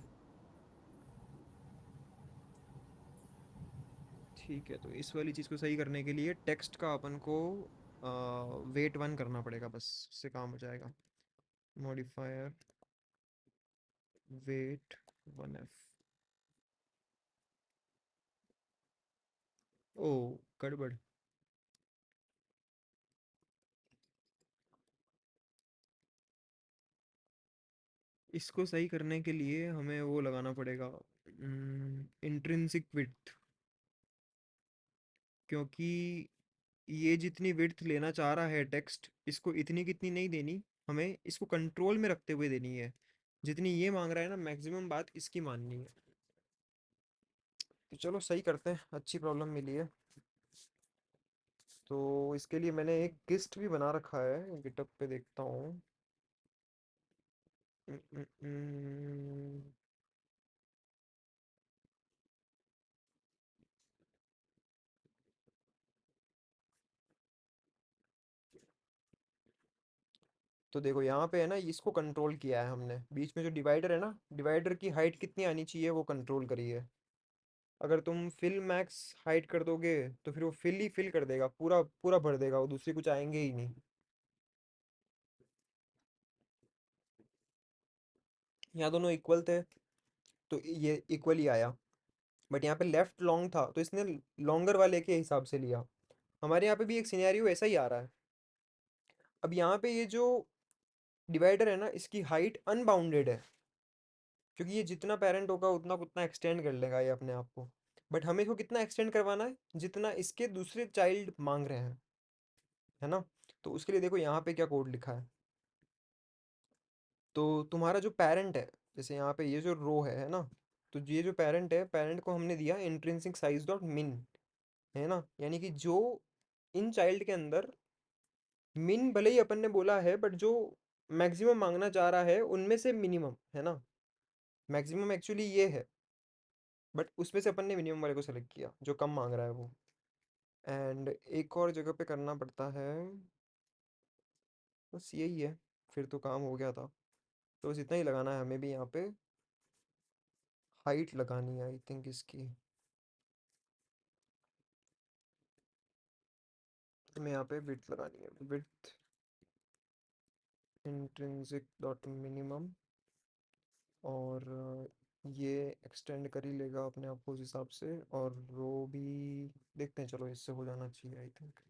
ठीक है, तो इस वाली चीज़ को सही करने के लिए टेक्स्ट का अपन को वेट 1 करना पड़ेगा, बस इससे काम हो जाएगा। Modifier wait 1F। ओ, गड़बड़। इसको सही करने के लिए हमें वो लगाना पड़ेगा, इंट्रिंसिक विड्थ। क्योंकि ये जितनी विड्थ लेना चाह रहा है टेक्स्ट, इसको इतनी कितनी नहीं देनी, हमें इसको कंट्रोल में रखते हुए देनी है। जितनी ये मांग रहा है ना, मैक्सिमम बात इसकी माननी है। तो चलो सही करते हैं, अच्छी प्रॉब्लम मिली है। तो इसके लिए मैंने एक गिस्ट भी बना रखा है, गिटअप पे देखता हूँ। उम, उम, उम, तो देखो यहाँ पे है ना, इसको कंट्रोल किया है हमने। बीच में जो डिवाइडर है ना, डिवाइडर की हाइट कितनी आनी चाहिए वो कंट्रोल करी है। अगर तुम फिल मैक्स हाइट कर दोगे तो फिर वो फिल ही फिल कर देगा, पूरा पूरा भर देगा, वो दूसरी कुछ आएंगे ही नहीं। यहाँ दोनों इक्वल थे तो ये इक्वल ही आया। बट यहाँ पे लेफ्ट लॉन्ग था तो इसने लॉन्गर वाले के हिसाब से लिया। हमारे यहाँ पे भी एक सिनेरियो ऐसा ही आ रहा है। अब यहाँ पे ये जो डिवाइडर है ना, इसकी हाइट अनबाउंडेड है, क्योंकि ये जितना पेरेंट होगा उतना उतना एक्सटेंड कर लेगा ये अपने आप को। बट हमें इसको कितना एक्सटेंड करवाना है, जितना इसके दूसरे चाइल्ड मांग रहे हैं, है ना। तो उसके लिए देखो यहाँ पे क्या कोड लिखा है। तो तुम्हारा जो पेरेंट है, जैसे यहाँ पे ये जो रो है ना, तो ये जो पेरेंट है, पेरेंट को हमने दिया इंट्रिंसिक साइज डॉट मिन, है ना। यानी कि जो इन चाइल्ड के अंदर मिन भले ही अपन ने बोला है, बट जो मैक्सिमम मांगना चाह रहा है उनमें से मिनिमम, है ना। मैक्सिमम एक्चुअली ये है, बट उसमें से अपन ने मिनिमम वाले को सेलेक्ट किया जो कम मांग रहा है वो। एंड एक और जगह पे करना पड़ता है, बस यही है, फिर तो काम हो गया था। तो बस इतना ही लगाना है हमें भी यहाँ पे। हाइट लगानी है आई थिंक इसकी, हमें यहाँ पे विड्थ लगानी है, विड्थ इंट्रिंसिक डॉट मिनिमम। और ये एक्सटेंड कर ही लेगा अपने आप को उस हिसाब से। और रो भी देखते हैं, चलो इससे हो जाना चाहिए आई थिंक।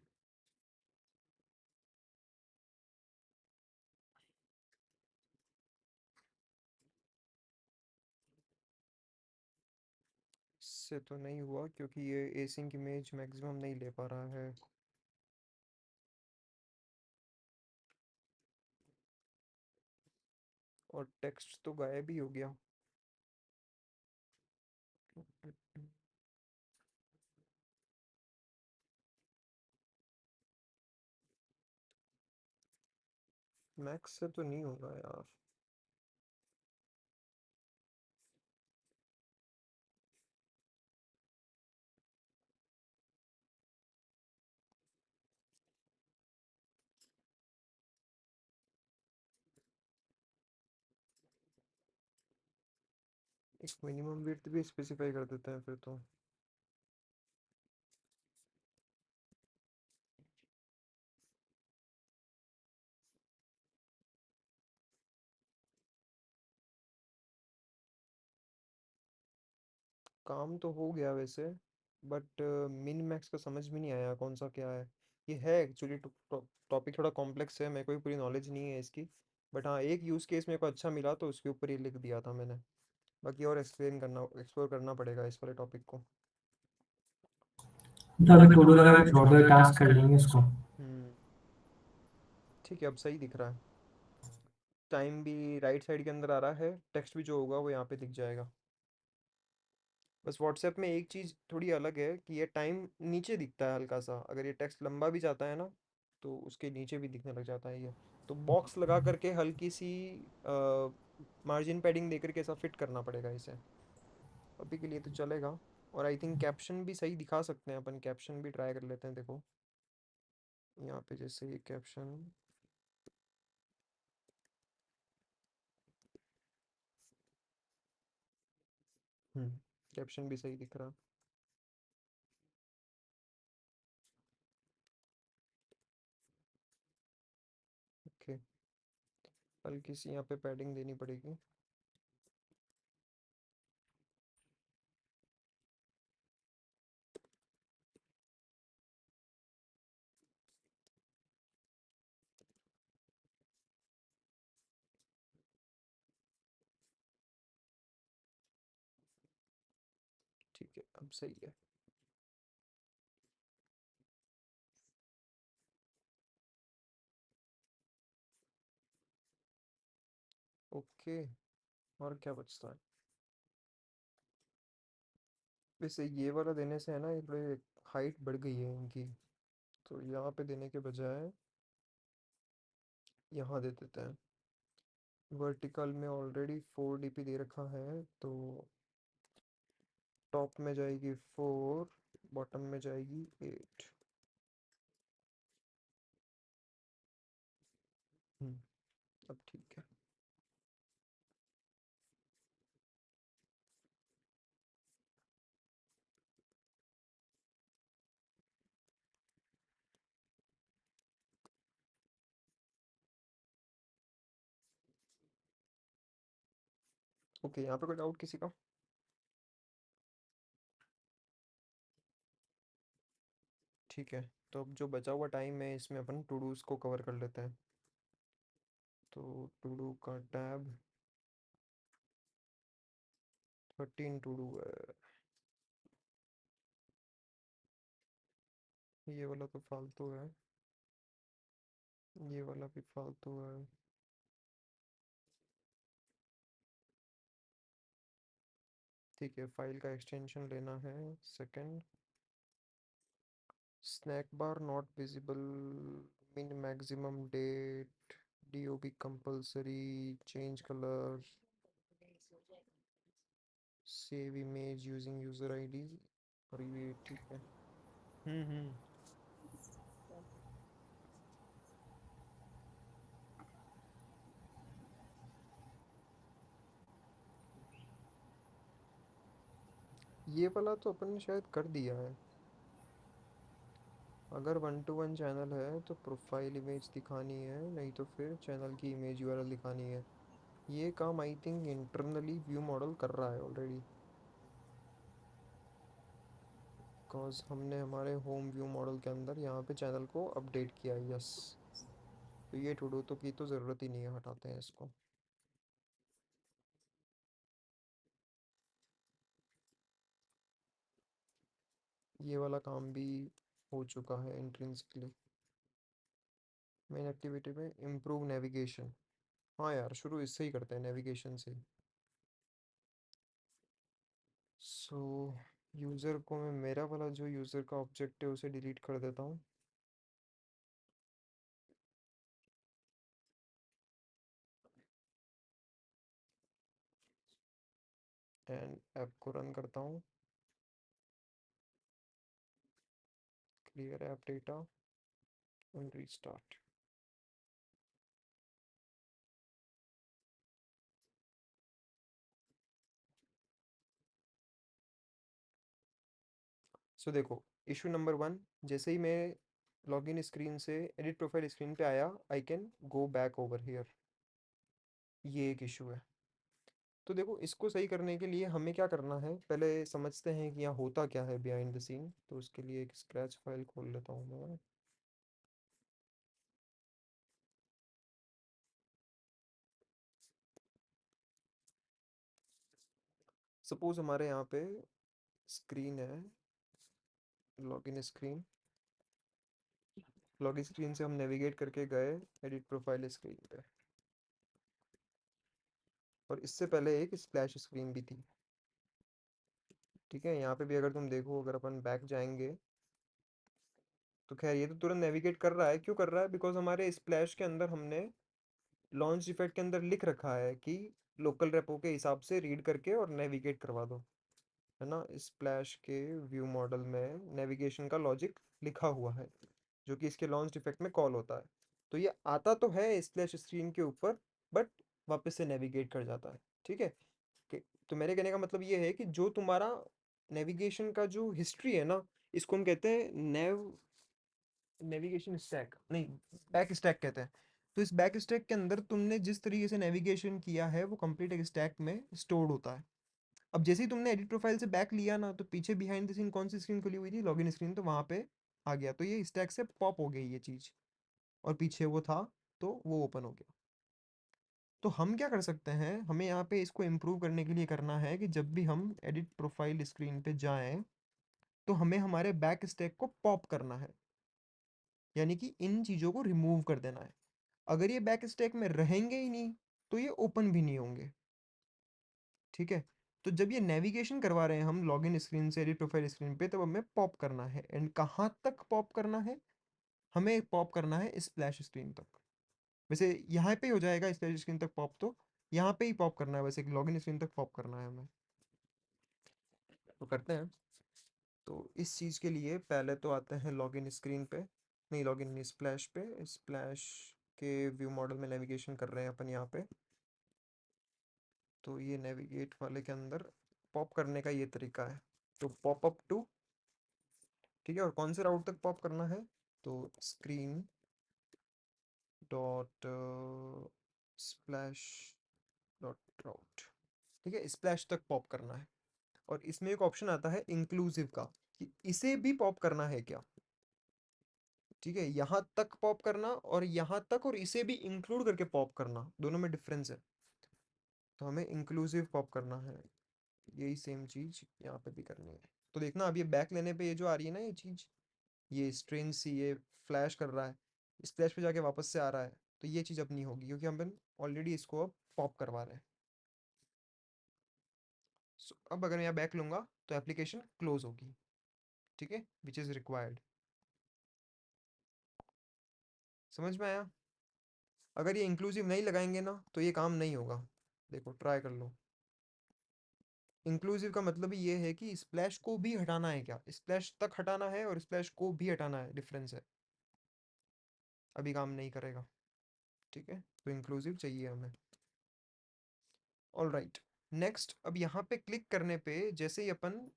इससे तो नहीं हुआ क्योंकि ये एसिंक इमेज मैक्सिमम नहीं ले पा रहा है। और टेक्स्ट तो गायब ही हो गया। मैक्स से तो नहीं होगा यार। एक मिनिमम विड्थ भी स्पेसिफाई कर देते हैं फिर तो। काम तो हो गया वैसे, बट मिन मैक्स का समझ में नहीं आया कौन सा क्या है। ये है एक्चुअली टॉपिक थोड़ा कॉम्प्लेक्स है, मेरे को भी पूरी नॉलेज नहीं है इसकी। बट हाँ, एक यूज़ केस मेरे को अच्छा मिला तो उसके ऊपर ही लिख दिया था मैंने। बाकी और एक्सप्लोर करना पड़ेगा इस वाले टॉपिक को। तो अभी टू डू लगा के छोड़ दो, टास्क कर लेंगे इसको। हम्म। ठीक है, अब सही दिख रहा है। टाइम भी राइट साइड के अंदर आ रहा है, टेक्स्ट भी जो होगा वो यहाँ पे दिख जाएगा। बस व्हाट्सएप में एक चीज़ थोड़ी अलग है कि ये टाइम नीचे दिखता है हल्का सा, अगर ये टेक्स्ट लंबा भी जाता है ना तो उसके नीचे भी दिखने लग जाता है ये। तो बॉक्स लगा करके हल्की सी मार्जिन पैडिंग दे करके ऐसा फिट करना पड़ेगा इसे। अभी के लिए तो चलेगा। और आई थिंक कैप्शन भी सही दिखा सकते हैं अपन, कैप्शन भी ट्राई कर लेते हैं। देखो यहाँ पे जैसे ये कैप्शन, हम्म, कैप्शन भी सही दिख रहा। ओके, हल्की सी यहाँ पे पैडिंग देनी पड़ेगी। ठीक है, अब सही है। ओके, और क्या बचता है? वैसे ये वाला देने से है ना, ये थोड़ी हाइट बढ़ गई है इनकी, तो यहाँ पे देने के बजाय यहाँ दे देते हैं। वर्टिकल में ऑलरेडी 4 DP दे रखा है, तो टॉप में जाएगी 4, बॉटम में जाएगी 8। अब ठीक है। ओके, यहाँ पे कोई डाउट किसी का? ठीक है, तो अब जो बचा हुआ टाइम है इसमें अपन टू डूज को कवर कर लेते हैं। तो टू डू का टैब 13 टू डू है। ये वाला तो फालतू है, ये वाला भी फालतू है। ठीक है, फाइल का एक्सटेंशन लेना है। Second, snack bar not visible, min maximum date, DOB compulsory, change colour, save image using user ID. और ये ठीक है। हम्म। ये वाला तो अपन ने शायद कर दिया है। अगर 1 to 1 चैनल है तो प्रोफाइल इमेज दिखानी है, नहीं तो फिर चैनल की इमेज URL दिखानी है। ये काम I think internally view model कर रहा है ऑलरेडी, बिकॉज हमने हमारे होम व्यू मॉडल के अंदर यहाँ पे चैनल को अपडेट किया है। यस, तो ये टू डू तो की तो ज़रूरत ही नहीं है, हटाते हैं इसको। ये वाला काम भी हो चुका है इंट्रिंसिकली। मेन एक्टिविटी में इम्प्रूव नेविगेशन। हाँ यार, शुरू इससे ही करते हैं, नेविगेशन से। सो यूज़र को मैं मेरा वाला जो यूज़र का ऑब्जेक्ट है उसे डिलीट कर देता हूँ। एंड ऐप को रन करता हूँ। Clear app data and restart. So देखो, इशू नंबर 1, जैसे ही मैं लॉगिन स्क्रीन से एडिट प्रोफाइल स्क्रीन पे आया, I can go back over here. ये एक इशू है। तो देखो, इसको सही करने के लिए हमें क्या करना है, पहले समझते हैं कि यहाँ होता क्या है बिहाइंड द सीन। तो उसके लिए एक स्क्रैच फाइल खोल लेता हूँ मैं। सपोज हमारे यहाँ पे स्क्रीन है, लॉगिन स्क्रीन। लॉगिन स्क्रीन से हम नेविगेट करके गए एडिट प्रोफाइल स्क्रीन पे, और इससे पहले एक स्प्लैश स्क्रीन भी थी। ठीक है, यहाँ पे भी अगर तुम देखो, अगर अपन बैक जाएंगे, तो खैर ये तो तुरंत नेविगेट कर रहा है। क्यों कर रहा है? बिकॉज हमारे स्प्लैश के अंदर हमने लॉन्च इफेक्ट के अंदर लिख रखा है कि लोकल रेपो के हिसाब से रीड करके और नेविगेट करवा दो, है ना। स्प्लैश के व्यू मॉडल में नेविगेशन का लॉजिक लिखा हुआ है, जो कि इसके लॉन्च इफेक्ट में कॉल होता है। तो ये आता तो है स्प्लैश स्क्रीन के ऊपर, बट वापस से नेविगेट कर जाता है। ठीक है। तो मेरे कहने का मतलब ये है कि जो तुम्हारा नेविगेशन का जो हिस्ट्री है ना, इसको हम कहते हैं नेविगेशन स्टैक, नहीं, बैक स्टैक कहते हैं। तो इस बैक स्टैक के अंदर तुमने जिस तरीके से नेविगेशन किया है वो कंप्लीट एक स्टैक में स्टोर्ड होता है। अब जैसे ही तुमने एडिट प्रोफाइल से बैक लिया ना, तो पीछे बिहाइंड द सीन कौन सी स्क्रीन खुली हुई थी? लॉगिन स्क्रीन, तो वहां पे आ गया, तो ये स्टैक से पॉप हो गई ये चीज, और पीछे वो था, तो वो ओपन हो गया। तो हम क्या कर सकते हैं, हमें यहाँ पे इसको इम्प्रूव करने के लिए करना है कि जब भी हम एडिट प्रोफाइल स्क्रीन पे जाएं, तो हमें हमारे बैक स्टैक को पॉप करना है, यानी कि इन चीज़ों को रिमूव कर देना है। अगर ये बैक स्टैक में रहेंगे ही नहीं, तो ये ओपन भी नहीं होंगे। ठीक है, तो जब ये नेविगेशन करवा रहे हैं हम लॉगिन स्क्रीन से एडिट प्रोफाइल स्क्रीन पे, तब हमें पॉप करना है। एंड कहाँ तक पॉप करना है? हमें पॉप करना है स्प्लैश स्क्रीन तक। वैसे यहाँ पे ही हो जाएगा स्प्लैश स्क्रीन तक पॉप, तो यहाँ पे ही पॉप करना है, वैसे लॉगिन स्क्रीन तक पॉप करना है हमें। तो करते हैं। तो इस चीज़ के लिए पहले तो आते हैं लॉगिन स्क्रीन पे, नहीं लॉगिन नहीं, स्प्लैश पे। स्प्लैश के व्यू मॉडल में नेविगेशन कर रहे हैं अपन यहाँ पे। तो ये नेविगेट वाले के अंदर पॉप करने का ये तरीका है। तो पॉप अप टू, ठीक है, और कौन से राउट तक पॉप करना है? तो स्क्रीन डॉट स्प्लैश डॉट राउट, ठीक है, स्प्लैश तक पॉप करना है। और इसमें एक ऑप्शन आता है इंक्लूसिव का, कि इसे भी पॉप करना है क्या। ठीक है, यहाँ तक पॉप करना और यहाँ तक और इसे भी इंक्लूड करके पॉप करना, दोनों में डिफरेंस है। तो हमें इंक्लूसिव पॉप करना है, यही सेम चीज यहाँ पे भी करनी है। तो देखना अब ये बैक लेने पे ये जो आ रही है ना ये चीज, ये स्ट्रेन सी ये फ्लैश कर रहा है, स्प्लैश पे जाके वापस से आ रहा है, तो ये चीज़ अब नहीं होगी, क्योंकि हम ऑलरेडी इसको अब पॉप करवा रहे हैं। अब अगर मैं यहाँ बैक लूंगा तो एप्लीकेशन क्लोज होगी। ठीक है, विच इज़ रिक्वायर्ड। समझ में आया? अगर ये इंक्लूसिव नहीं लगाएंगे ना तो ये काम नहीं होगा। देखो ट्राई कर लो। इंक्लूसिव का मतलब ही ये है कि स्प्लैश को भी हटाना है, क्या स्प्लैश तक हटाना है और स्प्लैश को भी हटाना है, डिफरेंस है। अभी काम नहीं करेगा। ठीक है, तो इंक्लूसिव चाहिए हमें। ऑल राइट, नेक्स्ट अब यहाँ पे क्लिक करने पे जैसे ही अपन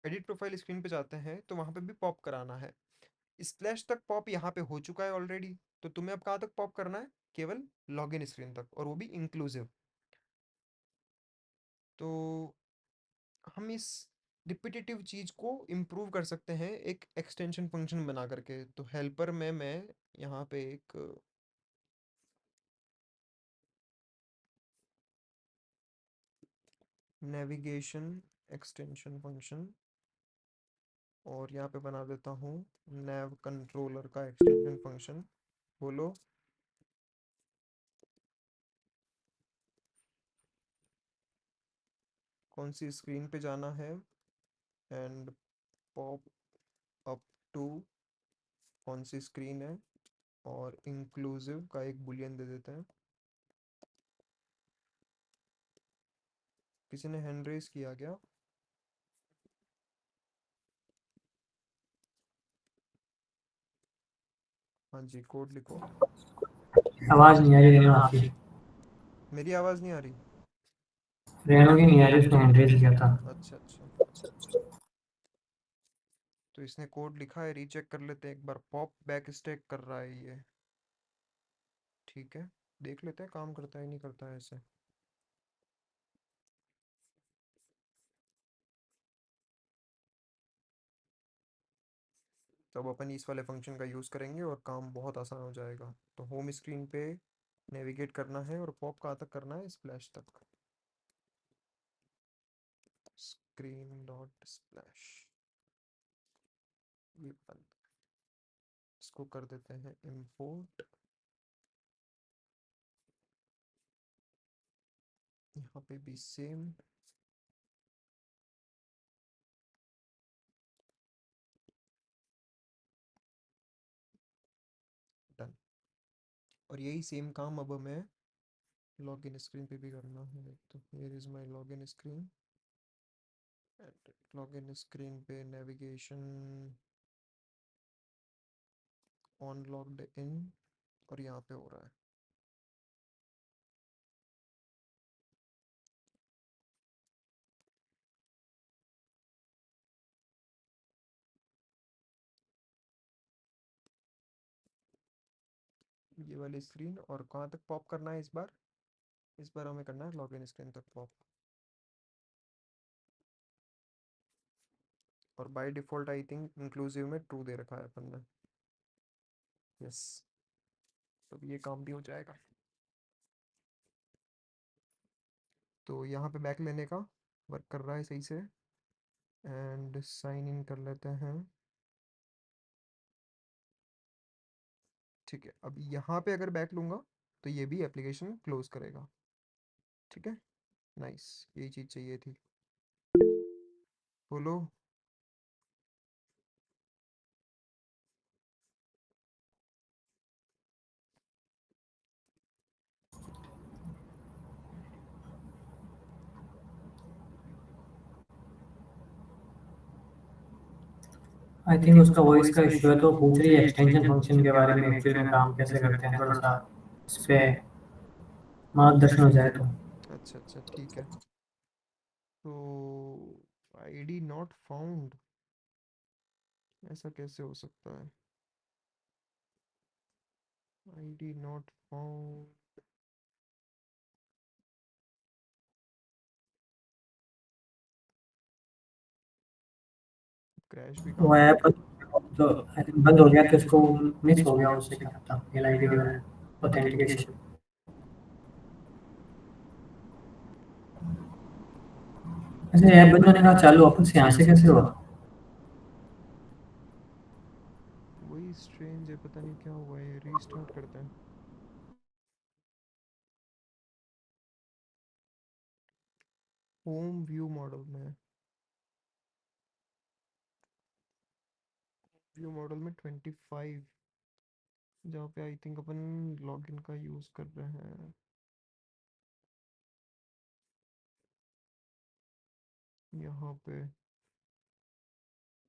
एडिट प्रोफाइल स्क्रीन पे जाते हैं तो वहाँ पे भी पॉप कराना है। स्प्लैश तक पॉप यहाँ पे हो चुका है ऑलरेडी, तो तुम्हें अब कहाँ तक पॉप करना है? केवल लॉगिन स्क्रीन तक, और वो भी इंक्लूसिव। तो हम इस रिपीटेटिव चीज को इम्प्रूव कर सकते हैं एक एक्सटेंशन फंक्शन बना करके। तो हेल्पर में मैं यहाँ पे एक नेविगेशन एक्सटेंशन फंक्शन, और यहाँ पे बना देता हूँ नेव कंट्रोलर का एक्सटेंशन फंक्शन। बोलो। कौन सी स्क्रीन पे जाना है, एंड पॉप अप टू कौन सी स्क्रीन है, और इंक्लूसिव का एक बुलियन दे देते हैं। किसी ने हैंड रेस किया क्या? हाँ जी, कोड लिखो। आवाज नहीं आ रही रेणु आपकी। मेरी आवाज़ नहीं आ रही? रेणु की नहीं आ रही, उसने हैंड रेज किया था। अच्छा अच्छा, तो इसने कोड लिखा है, रीचेक कर लेते हैं एक बार। पॉप बैक स्टैक कर रहा है ये। ठीक है, देख लेते हैं काम करता है नहीं करता है ऐसे। तो अब अपन इस वाले फंक्शन का यूज़ करेंगे और काम बहुत आसान हो जाएगा। तो होम स्क्रीन पे नेविगेट करना है और पॉप कहाँ तक करना है? स्प्लैश तक। स्क्रीन डॉट स्प्लैश, ये बंद। इसको कर देते हैं इम्पोर्ट। यहाँ पे भी सेम। डन। और यही सेम काम अब हमें लॉगिन स्क्रीन पे भी करना है। तो here is my login screen, and login screen पे नेविगेशन ऑन लॉग्ड इन, और यहाँ पे हो रहा है। ये वाली स्क्रीन, और कहाँ तक पॉप करना है इस बार? इस बार हमें करना है लॉगिन स्क्रीन तक पॉप। और by default I think inclusive में ट्रू दे रखा है अपन ने। यस, तो ये काम भी हो जाएगा। तो यहाँ पे बैक लेने का वर्क कर रहा है सही से। एंड साइन इन कर लेते हैं। ठीक है, अब यहाँ पे अगर बैक लूँगा तो ये भी एप्लीकेशन क्लोज करेगा। ठीक है, नाइस, यही चीज़ चाहिए थी। बोलो। आई थिंक उसका वॉइस का इशू है, तो पूछ रही है एक्सटेंशन फंक्शन के बारे में, एक्चुअली में काम कैसे करते हैं, थोड़ा सा इस पे मार्गदर्शन हो जाए तो। अच्छा अच्छा, ठीक है। तो आईडी नॉट फाउंड, ऐसा कैसे हो सकता है? ID not found. क्रैश भी वो काफ़ी हो ऐप गया। तो आई थिंक बंद हो गया, तो इसको मिस हो गया उससे, क्या पता मेल आईडी वगैरह ऑथेंटिकेशन। ऐसे ऐप बंद होने का चालू वापस से यहाँ से कैसे हुआ? वही स्ट्रेंज है, पता नहीं क्या हुआ है, रीस्टार्ट करते हैं। होम व्यू मॉडल में, व्यू मॉडल में 25, जहाँ पे आई थिंक अपन लॉगिन का यूज़ कर रहे हैं। यहाँ पे,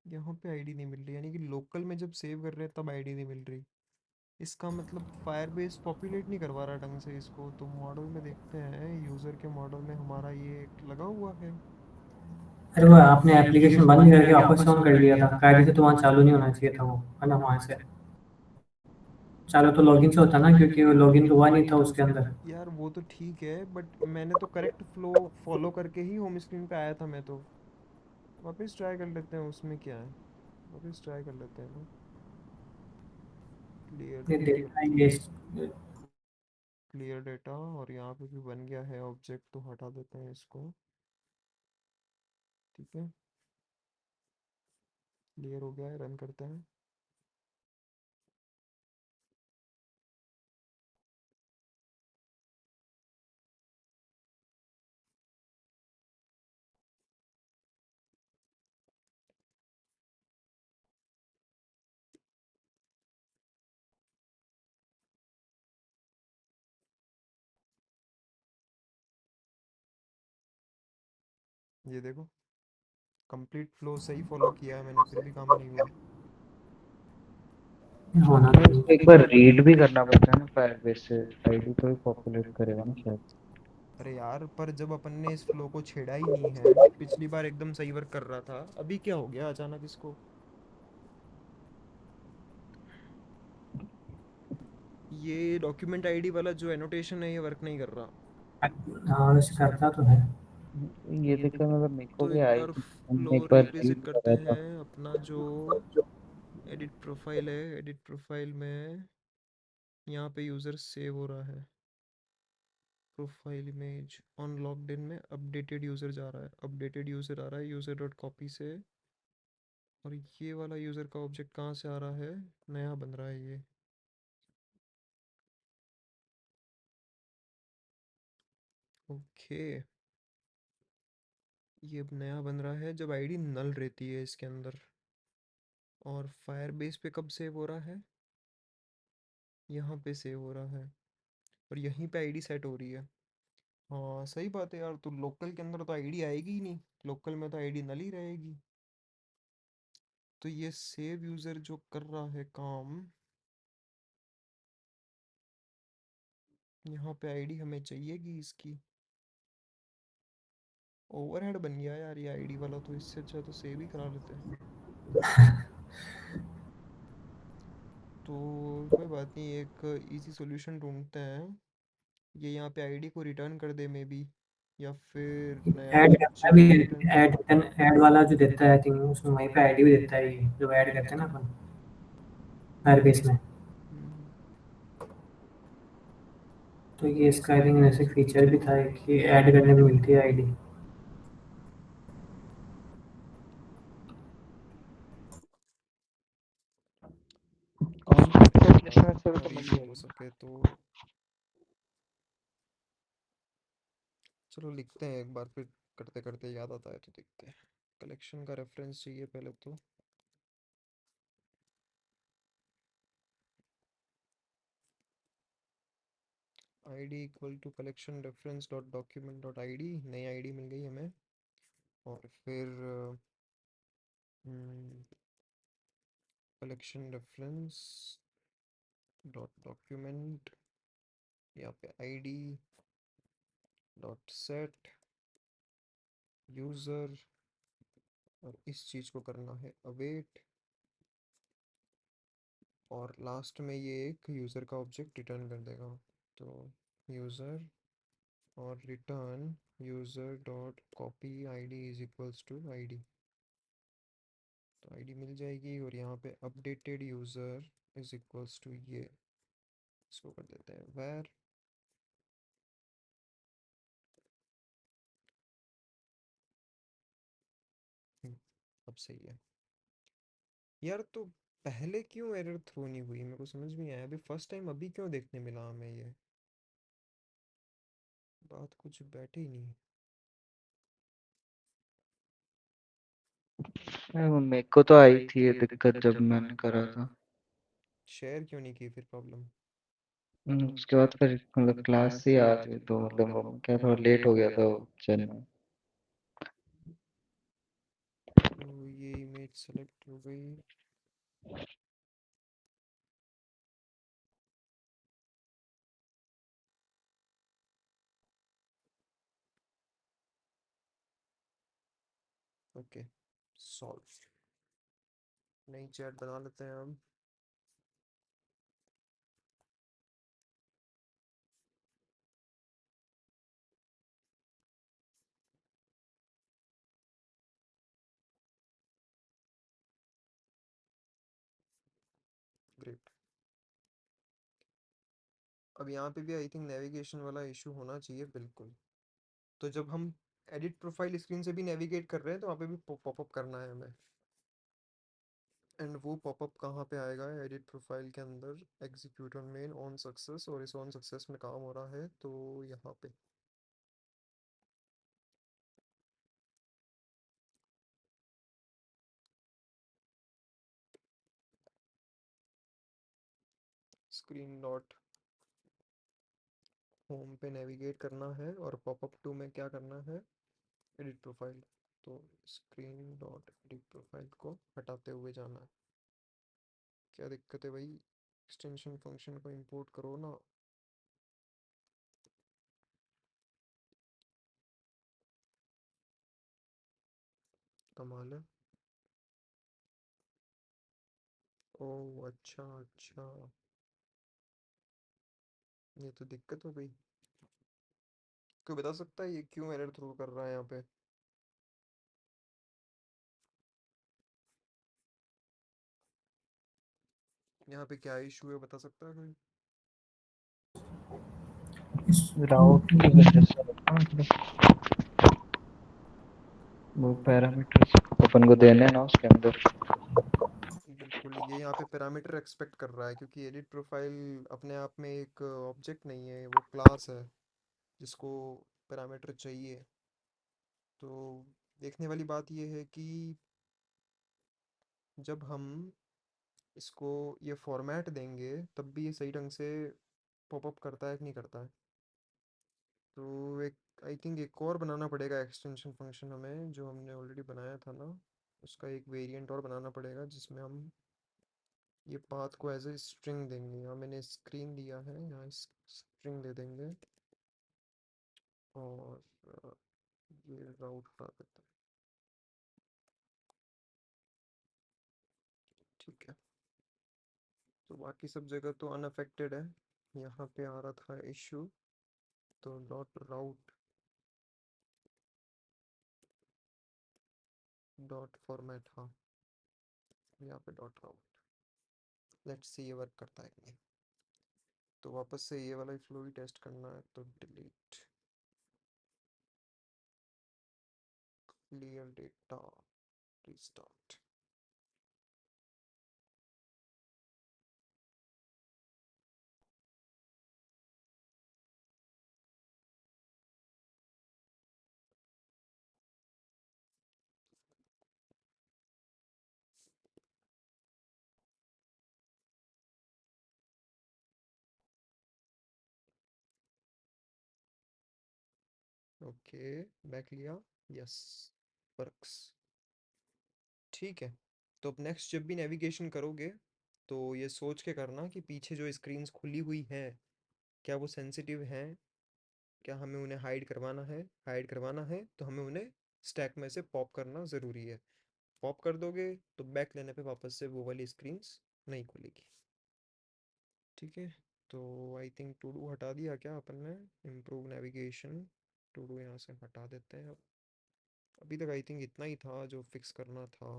यहाँ पे आईडी नहीं मिल रही, यानी कि लोकल में जब सेव कर रहे हैं तब आईडी नहीं मिल रही। इसका मतलब फायरबेस पॉपुलेट नहीं करवा रहा ढंग से इसको। तो मॉडल में देखते हैं, यूज़र के मॉडल में हमारा ये एक लगा हुआ है। अरे वो आपने एप्लीकेशन बंद करके वापस से ऑन कर लिया था, कायदे से तो वहाँ चालू नहीं होना चाहिए था वो, है ना? वहाँ से चालू तो लॉगिन से होता ना, क्योंकि वो लॉगिन तो हुआ नहीं था उसके अंदर। यार वो तो ठीक है, बट मैंने तो करेक्ट फ्लो फॉलो करके ही होम स्क्रीन पे आया था मैं तो। वापस ट्राई कर लेते हैं, उसमें क्या है, वापस ट्राई कर लेते हैं ना। क्लियर ये डेटा, डेटा ये क्लियर डेटा, और यहाँ पे भी बन गया है ऑब्जेक्ट, तो हटा देते हैं इसको। ठीक है, क्लियर हो गया है, रन करते हैं। ये देखो, कंप्लीट फ्लो सही फॉलो किया है मैंने, फिर भी काम नहीं हुआ। होना तो तो इसको एक बार रीड भी करना पड़ता है ना फायरबेस से, आईडी तो ही पॉपुलेट करेगा ना शायद। अरे यार, पर जब अपन ने इस फ्लो को छेड़ा ही नहीं है, पिछली बार एकदम सही वर्क कर रहा था, अभी क्या हो गया अचानक इसको? ये डॉक्यूमेंट आईडी वाला जो एनोटेशन है, ये वर्क नहीं कर रहा। हाँ, वैसे करता तो है। ये दिक्कत मतलब मेरे को तो भी एक आई बार थी, हमने फ्लो एक बार रिविजिट रीड करते करा था। हैं अपना जो एडिट प्रोफाइल है। एडिट प्रोफाइल में यहाँ पे यूज़र सेव हो रहा है। Profile image on logged in में अपडेटेड यूज़र जा रहा है, अपडेटेड यूज़र आ रहा है यूज़र डॉट कॉपी से। और ये वाला यूज़र का ऑब्जेक्ट कहाँ से आ रहा है? नया बन रहा है ये। ओके, ये अब नया बन रहा है जब आईडी नल रहती है इसके अंदर। और फायरबेस पे कब सेव हो रहा है? यहाँ पे सेव हो रहा है, और यहीं पे आईडी सेट हो रही है। हाँ सही बात है यार, तो लोकल के अंदर तो आईडी आएगी ही नहीं, लोकल में तो आईडी नल ही रहेगी। तो ये सेव यूज़र जो कर रहा है काम, यहाँ पे आईडी हमें चाहिएगी इसकी। ओवरहेड बन गया यार ये आईडी वाला, तो इससे अच्छा तो सेव ही करा लेते हैं। तो कोई बात नहीं, एक इजी सॉल्यूशन ढूंढते हैं। ये यहाँ पे आईडी को रिटर्न कर दे मे बी, या फिर नया ऐड करता है भी, ऑब्जेक्ट रिटर्न कर दे। ऐड वाला जो देता है, आई थिंक उसमें वहीं पे आईडी भी देता है, ये जो ऐड करते हैं ना अपन फायरबेस में। हम्म, तो ये इसका आई थिंक ऐसे फीचर भी था कि ऐड करने में मिलती है आईडी। कॉन्टेक्ट देखते हैं एटलीस्ट यार, में से अगर तो मिल इजी हो जाएगी। सके तो। चलो लिखते हैं एक बार, फिर करते करते याद आता है तो देखते हैं। कलेक्शन का रेफरेंस चाहिए पहले तो। ID equal to collection reference dot document dot ID, नई आईडी मिल गई हमें। और फिर कलेक्शन रेफरेंस डॉट डॉक्यूमेंट, यहाँ पे आईडी डॉट सेट यूज़र, और इस चीज़ को करना है अवेट, और लास्ट में ये एक यूज़र का ऑब्जेक्ट रिटर्न कर देगा। तो यूज़र और return user dot copy ID is equals to ID. तो आईडी मिल जाएगी, और यहाँ पे updated user is equals to ये, इसको कर देते हैं वेर। अब सही है यार। तो पहले क्यों एरर थ्रो नहीं हुई, मेरे को समझ नहीं आया। अभी फर्स्ट टाइम अभी क्यों देखने मिला हमें ये, बात कुछ बैठी ही नहीं। मेरे को तो आई थी ये दिक्कत जब मैंने करा था। शेयर क्यों नहीं की फिर प्रॉब्लम? उसके बाद फिर मतलब क्लास से आ गई तो मतलब वो क्या थोड़ा लेट हो गया था वो चलना। तो ये इमेज सेलेक्ट हो गई। Okay, solve. नई चैट बना लेते हैं हम। ग्रेट। अब यहाँ पे भी आई थिंक नेविगेशन वाला इशू होना चाहिए बिल्कुल। तो जब हम एडिट प्रोफाइल स्क्रीन से भी नेविगेट कर रहे हैं तो वहाँ पे भी पॉपअप करना है हमें। एंड वो पॉपअप कहाँ पे आएगा? एडिट प्रोफाइल के अंदर execute on main on success, और इस ऑन सक्सेस में काम हो रहा है तो यहाँ पे। स्क्रीन डॉट होम पे नेविगेट करना है, और पॉपअप टू में क्या करना है? Edit profile. तो स्क्रीन डॉट एडिट प्रोफाइल को हटाते हुए जाना है। क्या दिक्कत है भाई? एक्सटेंशन फंक्शन को इंपोर्ट करो ना। कमाल है। ओह अच्छा अच्छा, ये तो दिक्कत हो गई। कोई बता सकता है ये क्यों एरर थ्रो कर रहा है यहाँ पे? यहाँ पे क्या इशू है, बता सकता है कोई? राउट की वजह से होता है मतलब वो पैरामीटर्स अपन को देने हैं ना उसके अंदर। बिल्कुल, ये यहाँ पे पैरामीटर एक्सपेक्ट कर रहा है, क्योंकि एडिट प्रोफाइल अपने आप में एक ऑब्जेक्ट नहीं है, वो क्लास है जिसको पैरामीटर चाहिए। तो देखने वाली बात ये है कि जब हम इसको ये फॉर्मेट देंगे तब भी ये सही ढंग से पॉपअप करता है कि नहीं करता है। तो एक आई थिंक एक और बनाना पड़ेगा एक्सटेंशन फंक्शन हमें, जो हमने ऑलरेडी बनाया था ना, उसका एक वेरिएंट और बनाना पड़ेगा जिसमें हम ये पाथ को एज ए स्ट्रिंग देंगे। यहाँ मैंने स्क्रीन दिया है, यहाँ स्ट्रिंग दे देंगे, और ये राउट हटा देते हैं। ठीक है, तो बाकी सब जगह तो अनअफेक्टेड है। यहाँ पे आ रहा था इशू, तो डॉट राउट डॉट फॉर्मेट, हाँ यहाँ पे डॉट राउट। लेट्स सी ये वर्क करता है कि नहीं। तो वापस से ये वाला फ्लो ही टेस्ट करना है, तो delete clear data restart. Okay, back लिया। Yes, works. ठीक है, तो अब नेक्स्ट जब भी नेविगेशन करोगे तो ये सोच के करना कि पीछे जो स्क्रीन्स खुली हुई हैं, क्या वो सेंसिटिव हैं, क्या हमें उन्हें हाइड करवाना है तो हमें उन्हें स्टैक में से पॉप करना ज़रूरी है। पॉप कर दोगे तो बैक लेने पे वापस से वो वाली स्क्रीन्स नहीं खुलेगी। ठीक है, तो आई थिंक टू डू हटा दिया क्या अपन ने? इम्प्रूव नेविगेशन, टू डू यहाँ से हटा देते हैं अब। अभी तक आई थिंक इतना ही था जो फिक्स करना था।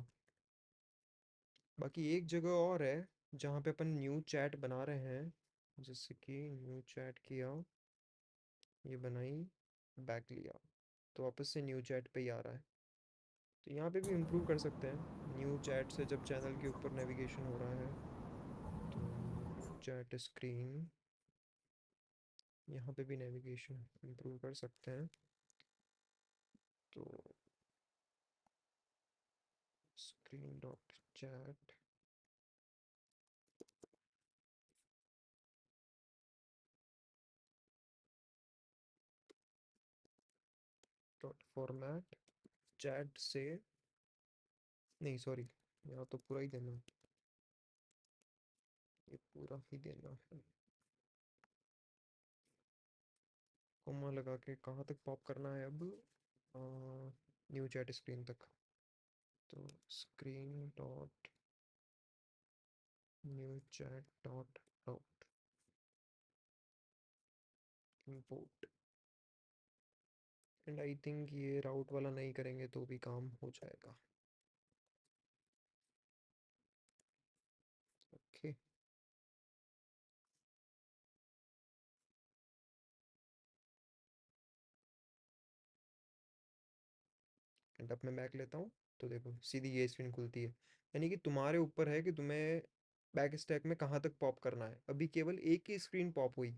बाकी एक जगह और है जहाँ पे अपन न्यू चैट बना रहे हैं, जैसे कि न्यू चैट किया, ये बनाई, बैक लिया, तो वापस से न्यू चैट पे ही आ रहा है। तो यहाँ पे भी इम्प्रूव कर सकते हैं। न्यू चैट से जब चैनल के ऊपर नेविगेशन हो रहा है तो न्यू चैट स्क्रीन, यहाँ पे भी नेविगेशन इम्प्रूव कर सकते हैं। तो screen dot chat dot format chat से, नहीं सॉरी, यहाँ तो पूरा ही देना है, ये पूरा ही देना है। कोमा लगा के कहाँ तक पॉप करना है अब? न्यू चैट स्क्रीन तक। तो screen dot new chat dot out import. And I think ये राउट वाला नहीं करेंगे तो भी काम हो जाएगा। ओके, एंड अब मैं बैक लेता हूँ तो देखो सीधी ये स्क्रीन खुलती है। यानी कि तुम्हारे ऊपर है कि तुम्हें बैक स्टैक में कहाँ तक पॉप करना है। अभी केवल एक ही स्क्रीन पॉप हुई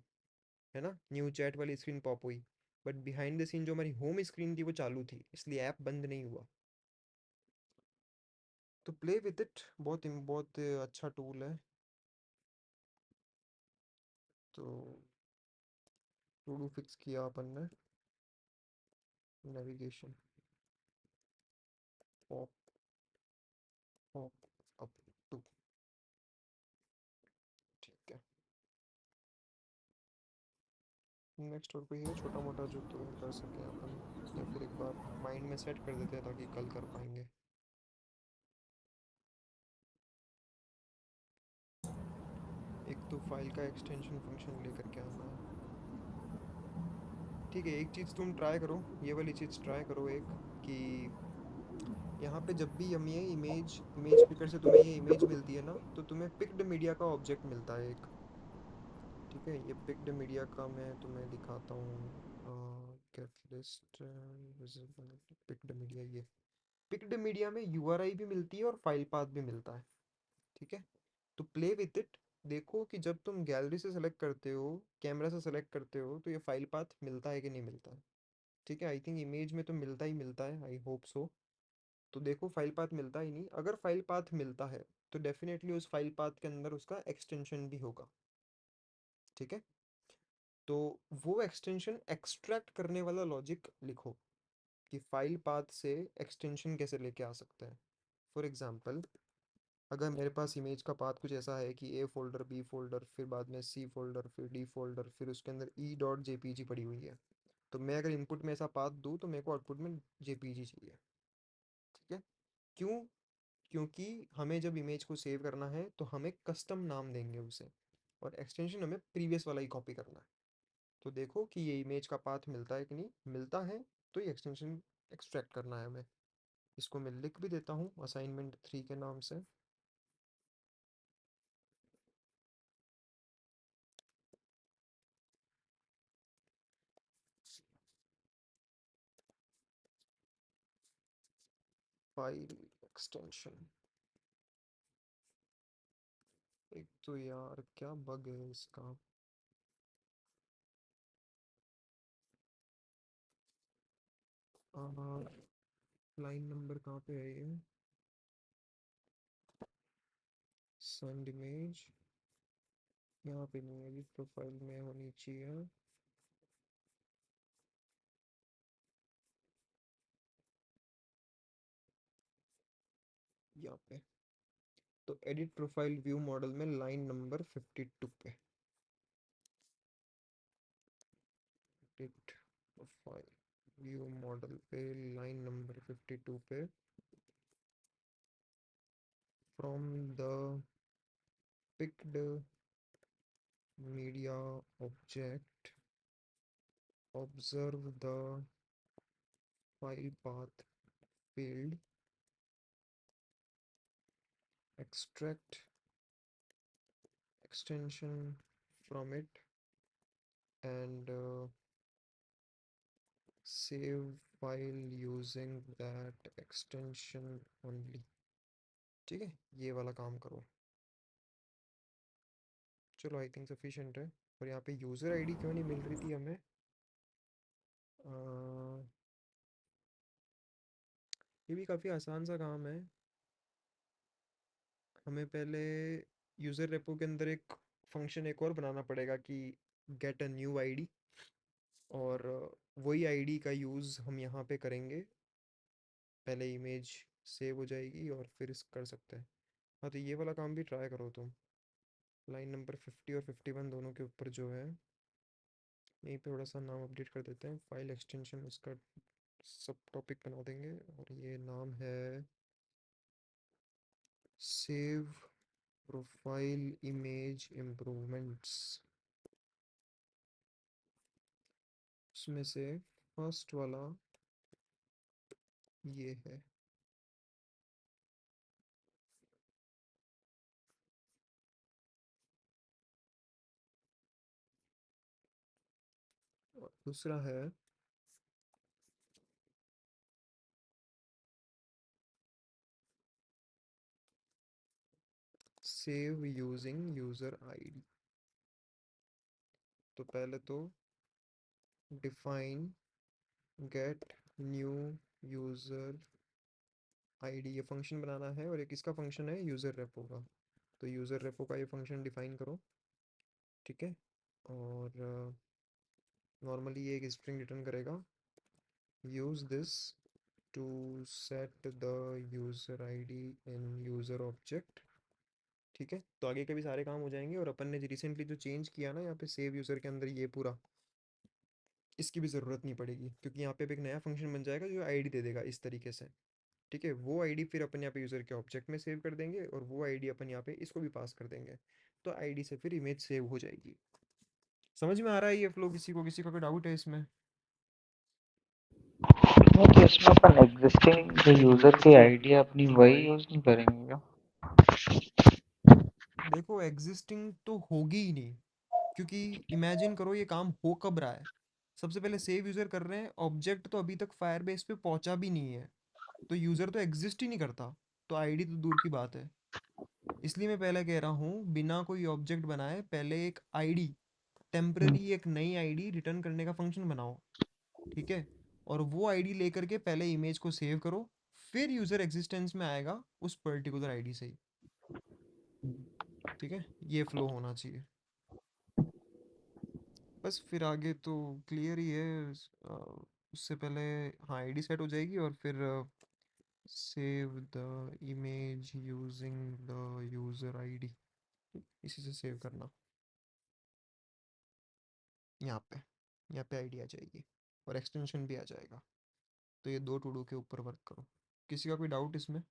है ना, न्यू चैट वाली स्क्रीन पॉप हुई, बट बिहाइंड द सीन जो हमारी होम स्क्रीन थी वो चालू थी, इसलिए ऐप बंद नहीं हुआ। तो प्ले विद इट, बहुत अच्छा टूल है। तो टू डू फिक्स किया अपन ने, navigation pop pop up to. ठीक है, नेक्स्ट और कोई है छोटा मोटा जो तुरंत कर सके अपन, या फिर एक बार माइंड में सेट कर देते हैं ताकि कल कर पाएंगे। एक तो फाइल का एक्सटेंशन फंक्शन लेकर के आना है। ठीक है, एक चीज़ तुम ट्राई करो, ये वाली चीज़ ट्राई करो एक, कि यहाँ पे जब भी हम ये इमेज इमेज पिकर से तुम्हें ये इमेज मिलती है ना, तो तुम्हें पिक्ड मीडिया का ऑब्जेक्ट मिलता है एक। ठीक है, ये पिक्ड मीडिया का मैं तुम्हें दिखाता हूँ। Gate list visibility picked media, ये पिक्ड मीडिया में यूआरआई भी मिलती है और फाइल पाथ भी मिलता है। ठीक है, तो प्ले विथ इट, देखो कि जब तुम गैलरी से सेलेक्ट करते हो, कैमरा से सेलेक्ट करते हो, तो ये फाइल पाथ मिलता है कि नहीं मिलता है। ठीक है, आई थिंक इमेज में तो मिलता ही मिलता है, आई होप सो। तो देखो फाइल पाथ मिलता ही नहीं, अगर फाइल पाथ मिलता है तो डेफिनेटली उस फाइल पाथ के अंदर उसका एक्सटेंशन भी होगा। ठीक है, तो वो एक्सटेंशन एक्सट्रैक्ट करने वाला लॉजिक लिखो कि फाइल पाथ से एक्सटेंशन कैसे लेके आ सकते हैं। फॉर एग्जांपल, अगर मेरे पास इमेज का पाथ कुछ ऐसा है कि ए फोल्डर, बी फोल्डर, फिर बाद में सी फोल्डर, फिर डी फोल्डर, फिर उसके अंदर ई डॉट जेपीजी पड़ी हुई है, तो मैं अगर इनपुट में ऐसा पाथ दूँ तो मेरे को आउटपुट में जेपीजी चाहिए। ठीक है, क्यों? क्योंकि हमें जब इमेज को सेव करना है तो हमें कस्टम नाम देंगे उसे, और एक्सटेंशन हमें प्रीवियस वाला ही कॉपी करना है। तो देखो कि ये इमेज का पाथ मिलता है कि नहीं मिलता है, तो ये एक्सटेंशन एक्सट्रैक्ट करना है हमें। इसको मैं लिख भी देता हूँ असाइनमेंट 3 के नाम से। File extension. एक तो यार क्या बग है इसका। लाइन नंबर कहाँ पे है ये? सेंड इमेज, यहाँ पे नहीं है, प्रोफाइल में होनी चाहिए। तो एडिट प्रोफाइल व्यू मॉडल में लाइन नंबर 52 पे एडिट प्रोफाइल व्यू मॉडल पे लाइन नंबर 52 पे from the picked media object observe the file path field, extract extension from it and save file using that extension only. ठीक है, ये वाला काम करो। चलो आई थिंक सफिशिएंट है। और यहाँ पे यूज़र आईडी क्यों नहीं मिल रही थी हमें? ये भी काफ़ी आसान सा काम है। हमें पहले यूज़र रेपो के अंदर एक फंक्शन एक और बनाना पड़ेगा कि गेट अ न्यू आईडी, और वही आईडी का यूज़ हम यहाँ पे करेंगे। पहले इमेज सेव हो जाएगी और फिर इस कर सकते हैं। हाँ, तो ये वाला काम भी ट्राई करो तुम। लाइन नंबर 50 और 51 दोनों के ऊपर जो है, यहीं पे थोड़ा सा नाम अपडेट कर देते हैं। फाइल एक्सटेंशन उसका सब टॉपिक बना देंगे और ये नाम है सेव प्रोफाइल इमेज इम्प्रूवमेंट्स। उसमें से फर्स्ट वाला ये है। और दूसरा है सेव यूजिंग यूज़र आईडी। तो पहले तो define get new user ID ये फंक्शन बनाना है, और एक इसका फंक्शन है यूज़र रेपो का। तो यूज़र रेपो का ये फंक्शन डिफाइन करो, ठीक है। और नॉर्मली ये एक स्ट्रिंग रिटर्न करेगा, use this to set the user ID in user object. ठीक है, तो आगे के भी सारे काम हो जाएंगे। और अपन ने रिसेंटली जो चेंज किया ना यहाँ पे सेव यूज़र के अंदर, ये पूरा इसकी भी ज़रूरत नहीं पड़ेगी, क्योंकि यहाँ पे अब एक नया फंक्शन बन जाएगा जो आईडी दे देगा इस तरीके से। ठीक है, वो आईडी फिर अपन यहाँ पे यूज़र के ऑब्जेक्ट में सेव कर देंगे, और वो आईडी अपन यहाँ पे इसको भी पास कर देंगे। तो आईडी से फिर इमेज सेव हो जाएगी। समझ में आ रहा है ये फ्लो? किसी को कोई डाउट है इसमें? नहीं, तो इसमें अपन एग्जिस्टिंग जो यूजर की आईडी है अपनी वही यूज नहीं करेंगे क्या? देखो, एग्जिस्टिंग तो होगी ही नहीं, क्योंकि इमेजिन करो ये काम हो कब रहा है। सबसे पहले सेव यूज़र कर रहे हैं, ऑब्जेक्ट तो अभी तक फायरबेस पे पहुंचा भी नहीं है, तो यूज़र तो एग्जिस्ट ही नहीं करता, तो आईडी तो दूर की बात है। इसलिए मैं पहले कह रहा हूँ, बिना कोई ऑब्जेक्ट बनाए पहले एक आईडी, टेम्पररी एक नई आईडी रिटर्न करने का फंक्शन बनाओ। ठीक है, और वो आईडी लेकर के पहले इमेज को सेव करो, फिर यूज़र एग्जिस्टेंस में आएगा उस पर्टिकुलर आईडी से ही। ठीक है, ये फ्लो होना चाहिए। बस फिर आगे तो क्लियर ही है। उससे पहले हाँ आईडी सेट हो जाएगी, और फिर save the image using the user ID, इसी से सेव करना। यहाँ पे आईडी आ जाएगी और एक्सटेंशन भी आ जाएगा। तो ये दो टू डू के ऊपर वर्क करो। किसी का कोई डाउट इसमें?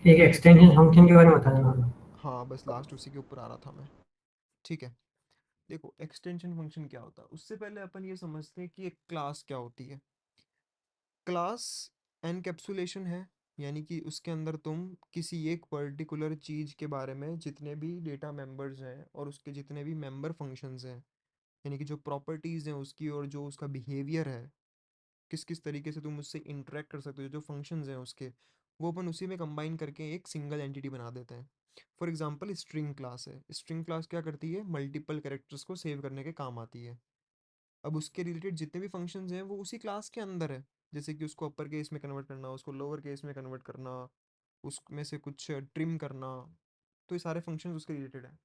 एक एक्सटेंशन फंक्शन के बारे में बताना था। हाँ, बस लास्ट उसी के ऊपर आ रहा था मैं। ठीक है, देखो एक्सटेंशन फंक्शन क्या होता है, उससे पहले अपन ये समझते हैं कि एक क्लास क्या होती है। क्लास एनकैप्सुलेशन है, यानी कि उसके अंदर तुम किसी एक पर्टिकुलर चीज़ के बारे में जितने भी डेटा मेंबर्स हैं और उसके जितने भी मेंबर फंक्शंस हैं, यानी कि जो प्रॉपर्टीज़ हैं उसकी और जो उसका बिहेवियर है, किस किस तरीके से तुम उससे इंटरेक्ट कर सकते हो, जो फंक्शंस हैं उसके, वो अपन उसी में कंबाइन करके एक सिंगल एंटिटी बना देते हैं। फॉर एग्जांपल स्ट्रिंग क्लास है। स्ट्रिंग क्लास क्या करती है? मल्टीपल कैरेक्टर्स को सेव करने के काम आती है। अब उसके रिलेटेड जितने भी फंक्शंस हैं वो उसी क्लास के अंदर है। जैसे कि उसको अपर केस में कन्वर्ट करना, उसको लोअर केस में कन्वर्ट करना, उसमें से कुछ ट्रिम करना, तो ये सारे फंक्शंस उसके रिलेटेड है।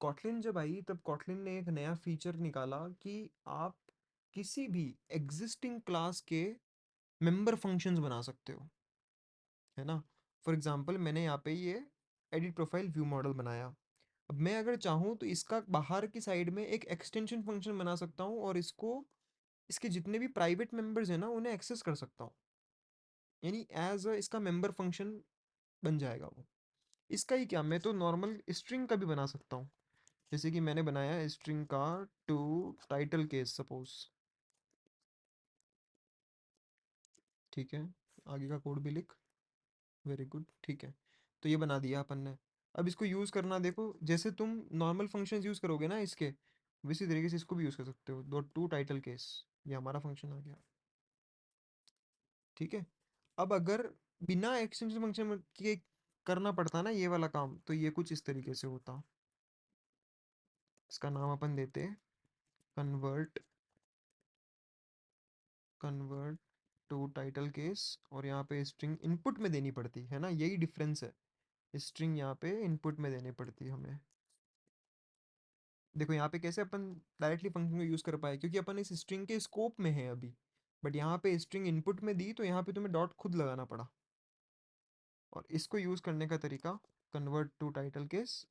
कॉटलिन जब आई तब कॉटलिन ने एक नया फीचर निकाला कि आप किसी भी एग्जिस्टिंग क्लास के मेंबर फंक्शंस बना सकते हो। है ना। फॉर एग्जांपल मैंने यहाँ पे ये एडिट प्रोफाइल व्यू मॉडल बनाया। अब मैं अगर चाहूँ तो इसका बाहर की साइड में एक एक्सटेंशन फंक्शन बना सकता हूँ और इसको इसके जितने भी प्राइवेट मेंबर्स हैं ना उन्हें एक्सेस कर सकता हूँ, यानी एज अ इसका मेंबर फंक्शन बन जाएगा वो। इसका ही क्या, मैं तो नॉर्मल स्ट्रिंग का भी बना सकता हूँ, जैसे कि मैंने बनाया स्ट्रिंग का टू टाइटल केस सपोज। ठीक है, आगे का कोड भी लिख। वेरी गुड, ठीक है। तो ये बना दिया अपन ने। अब इसको यूज़ करना देखो, जैसे तुम नॉर्मल फंक्शंस यूज़ करोगे ना इसके, वैसी तरीके से इसको भी यूज़ कर सकते हो। दो टू टाइटल केस, ये हमारा फंक्शन आ गया। ठीक है। अब अगर बिना एक्सटेंशन फंक्शन के करना पड़ता ना ये वाला काम, तो ये कुछ इस तरीके से होता। इसका नाम अपन देते हैं convert convert to title case, और यहाँ पे स्ट्रिंग इनपुट में देनी पड़ती है ना, यही डिफरेंस है। स्ट्रिंग यहाँ पे इनपुट में देनी पड़ती है हमें। देखो यहाँ पे कैसे अपन डायरेक्टली फंक्शन को यूज़ कर पाए, क्योंकि अपन इस स्ट्रिंग के स्कोप में है अभी। बट यहाँ पे स्ट्रिंग इनपुट में दी तो यहाँ पे तुम्हें डॉट खुद लगाना पड़ा। और इसको यूज़ करने का तरीका, कन्वर्ट टू टाइटल केस,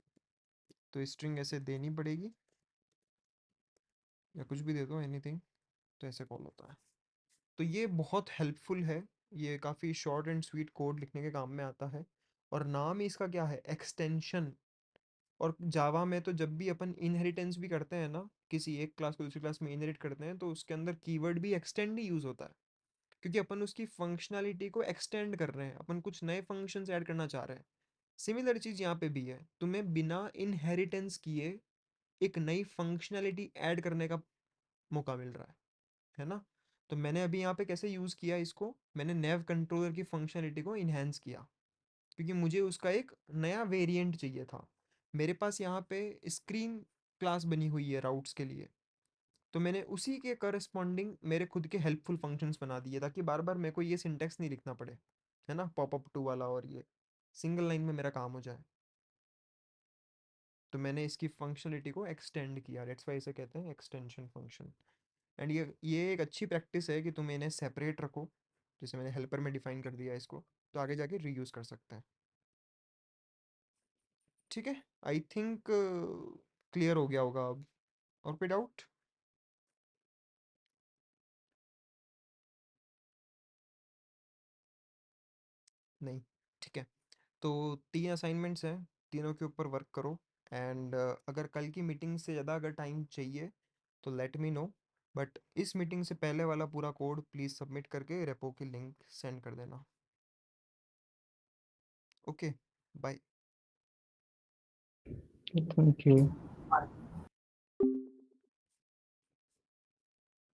तो स्ट्रिंग ऐसे देनी पड़ेगी या कुछ भी दे दो, एनीथिंग, तो ऐसे कॉल होता है। तो ये बहुत हेल्पफुल है, ये काफ़ी शॉर्ट एंड स्वीट कोड लिखने के काम में आता है। और नाम ही इसका क्या है, एक्सटेंशन। और जावा में तो जब भी अपन इनहेरिटेंस भी करते हैं ना, किसी एक क्लास को दूसरी क्लास में इनहेरिट करते हैं, तो उसके अंदर कीवर्ड भी एक्सटेंड ही यूज़ होता है, क्योंकि अपन उसकी फंक्शनैलिटी को एक्सटेंड कर रहे हैं, अपन कुछ नए फंक्शंस ऐड करना चाह रहे हैं। सिमिलर चीज़ यहाँ पे भी है, तुम्हें बिना इनहेरिटेंस किए एक नई फंक्शनैलिटी ऐड करने का मौका मिल रहा है ना। तो मैंने अभी यहाँ पे कैसे यूज़ किया इसको, मैंने नेव कंट्रोलर की फंक्शनैलिटी को इन्हेंस किया, क्योंकि मुझे उसका एक नया वेरिएंट चाहिए था। मेरे पास यहाँ पे स्क्रीन क्लास बनी हुई है राउट्स के लिए, तो मैंने उसी के करस्पॉन्डिंग मेरे खुद के हेल्पफुल फंक्शंस बना दिए, ताकि बार बार मेरे को ये सिंटेक्स नहीं लिखना पड़े, है ना, पॉपअप टू वाला, और ये सिंगल लाइन में मेरा काम हो जाए। तो मैंने इसकी फंक्शनलिटी को एक्सटेंड किया, दैट्स व्हाई इसे कहते हैं एक्सटेंशन फंक्शन। एंड ये एक अच्छी प्रैक्टिस है कि तुम इन्हें सेपरेट रखो, जैसे मैंने हेल्पर में डिफाइन कर दिया इसको, तो आगे जाके रीयूज़ कर सकते हैं। ठीक है, आई थिंक क्लियर हो गया होगा अब। और कोई डाउट? नहीं, ठीक है। तो 3 असाइनमेंट्स हैं, तीनों के ऊपर वर्क करो। एंड अगर कल की मीटिंग से ज़्यादा अगर टाइम चाहिए तो लेट मी नो, बट इस मीटिंग से पहले वाला पूरा कोड प्लीज़ सबमिट करके रेपो की लिंक सेंड कर देना। Okay, bye. Thank you.